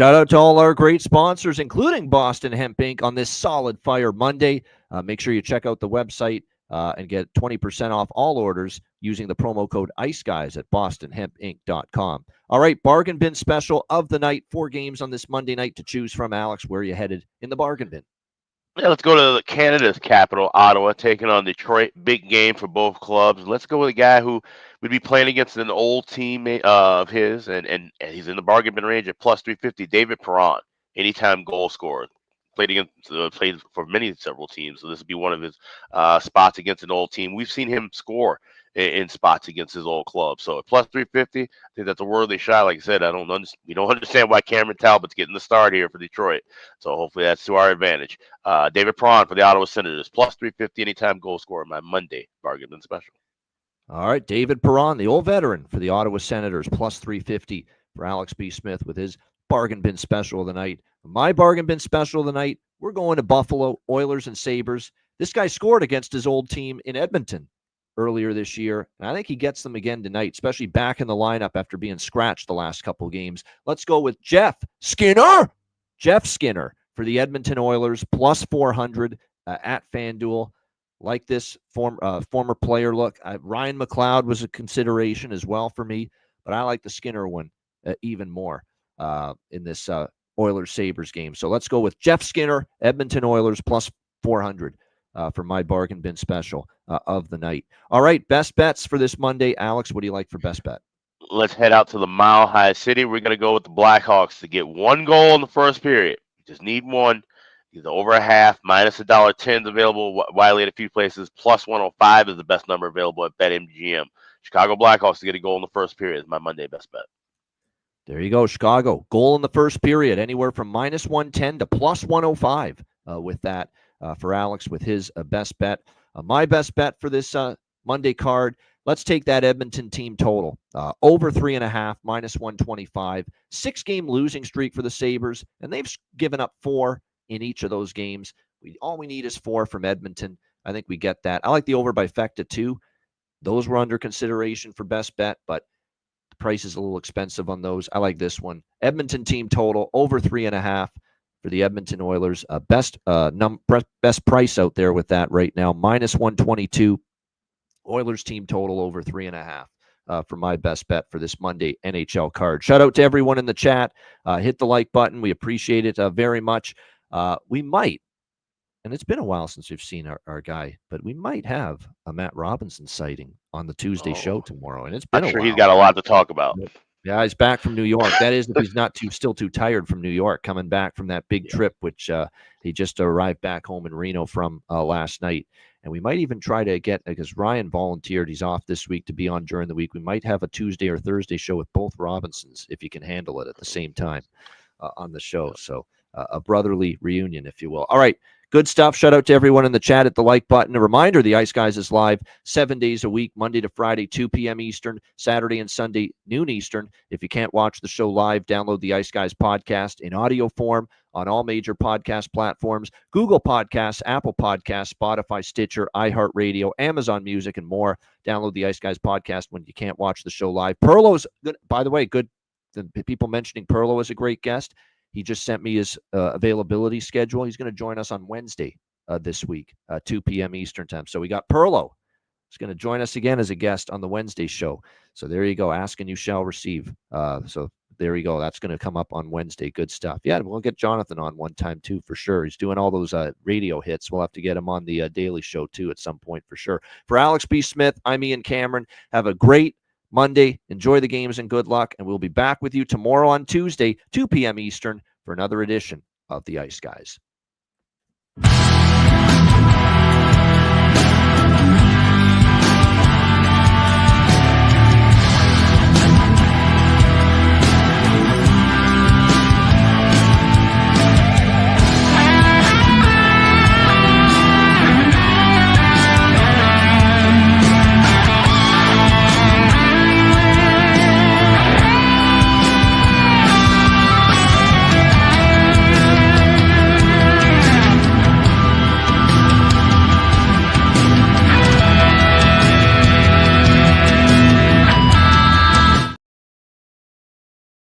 Shout out to all our great sponsors, including Boston Hemp Inc. on this Solid Fire Monday. Make sure you check out the website and get 20% off all orders using the promo code Ice Guys at bostonhempinc.com. All right, bargain bin special of the night. 4 games on this Monday night to choose from. Alex, where are you headed in the bargain bin?
Yeah, let's go to Canada's capital, Ottawa, taking on Detroit. Big game for both clubs. Let's go with a guy who would be playing against an old teammate of his, and he's in the bargain bin range at plus 350. David Perron, anytime goal scorer. Played for several teams, so this would be one of his spots against an old team. We've seen him score in spots against his old club. So at plus 350, I think that's a worthy shot. Like I said, we don't understand why Cameron Talbot's getting the start here for Detroit. So hopefully that's to our advantage. David Perron for the Ottawa Senators, plus 350 anytime goal scorer, my Monday bargain bin special.
All right, David Perron, the old veteran for the Ottawa Senators, plus 350 for Alex B. Smith with his bargain bin special of the night. My bargain bin special of the night, we're going to Buffalo, Oilers and Sabres. This guy scored against his old team in Edmonton earlier this year, and I think he gets them again tonight, especially back in the lineup after being scratched the last couple games. Let's go with Jeff Skinner for the Edmonton Oilers, plus 400 at FanDuel. Like this former player look. Ryan McLeod was a consideration as well for me, but I like the Skinner one even more in this Oilers-Sabres game. So let's go with Jeff Skinner, Edmonton Oilers, plus 400 for my bargain bin special of the night. All right, best bets for this Monday. Alex, what do you like for best bet?
Let's head out to the Mile High City. We're going to go with the Blackhawks to get 1 goal in the first period. You just need 1. He's over a half, minus $1.10 available widely at a few places. Plus 105 is the best number available at BetMGM. Chicago Blackhawks to get a goal in the first period is my Monday best bet.
There you go, Chicago. Goal in the first period, anywhere from minus 110 to plus 105 with that for Alex with his best bet. My best bet for this Monday card, let's take that Edmonton team total. Over 3.5, minus 125. 6-game losing streak for the Sabres, and they've given up 4 in each of those games. All we need is 4 from Edmonton. I think we get that. I like the over by Fecta too. Those were under consideration for best bet, but the price is a little expensive on those. I like this one. Edmonton team total over 3.5 for the Edmonton Oilers. Best price out there with that right now, minus 122. Oilers team total over 3.5 for my best bet for this Monday NHL card. Shout out to everyone in the chat. Hit the like button. We appreciate it very much. We might, and it's been a while since we've seen our guy, but we might have a Matt Robinson sighting on the Tuesday show tomorrow. And it's been
I'm sure
a while.
He's got a lot to talk about.
Yeah, he's back from New York. That is, if he's not still too tired from New York, coming back from that big trip, which he just arrived back home in Reno from last night. And we might even try to get, because Ryan volunteered, he's off this week to be on during the week. We might have a Tuesday or Thursday show with both Robinsons, if you can handle it at the same time on the show. So a brotherly reunion, if you will. All right. Good stuff. Shout out to everyone in the chat at the like button. A reminder, the Ice Guys is live 7 days a week, Monday to Friday, 2 p.m. Eastern, Saturday and Sunday, noon Eastern. If you can't watch the show live, download the Ice Guys podcast in audio form on all major podcast platforms, Google Podcasts, Apple Podcasts, Spotify, Stitcher, iHeartRadio, Amazon Music, and more. Download the Ice Guys podcast when you can't watch the show live. Perlo's good, by the way, good. The people mentioning Perlo as a great guest. He just sent me his availability schedule. He's going to join us on Wednesday this week, 2 p.m. Eastern time. So we got Perlo. He's going to join us again as a guest on the Wednesday show. So there you go. Ask and you shall receive. So there you go. That's going to come up on Wednesday. Good stuff. Yeah, we'll get Jonathan on one time too, for sure. He's doing all those radio hits. We'll have to get him on the Daily Show too at some point for sure. For Alex B. Smith, I'm Ian Cameron. Have a great Monday. Enjoy the games and good luck. And we'll be back with you tomorrow on Tuesday, 2 p.m. Eastern, for another edition of the Ice Guys.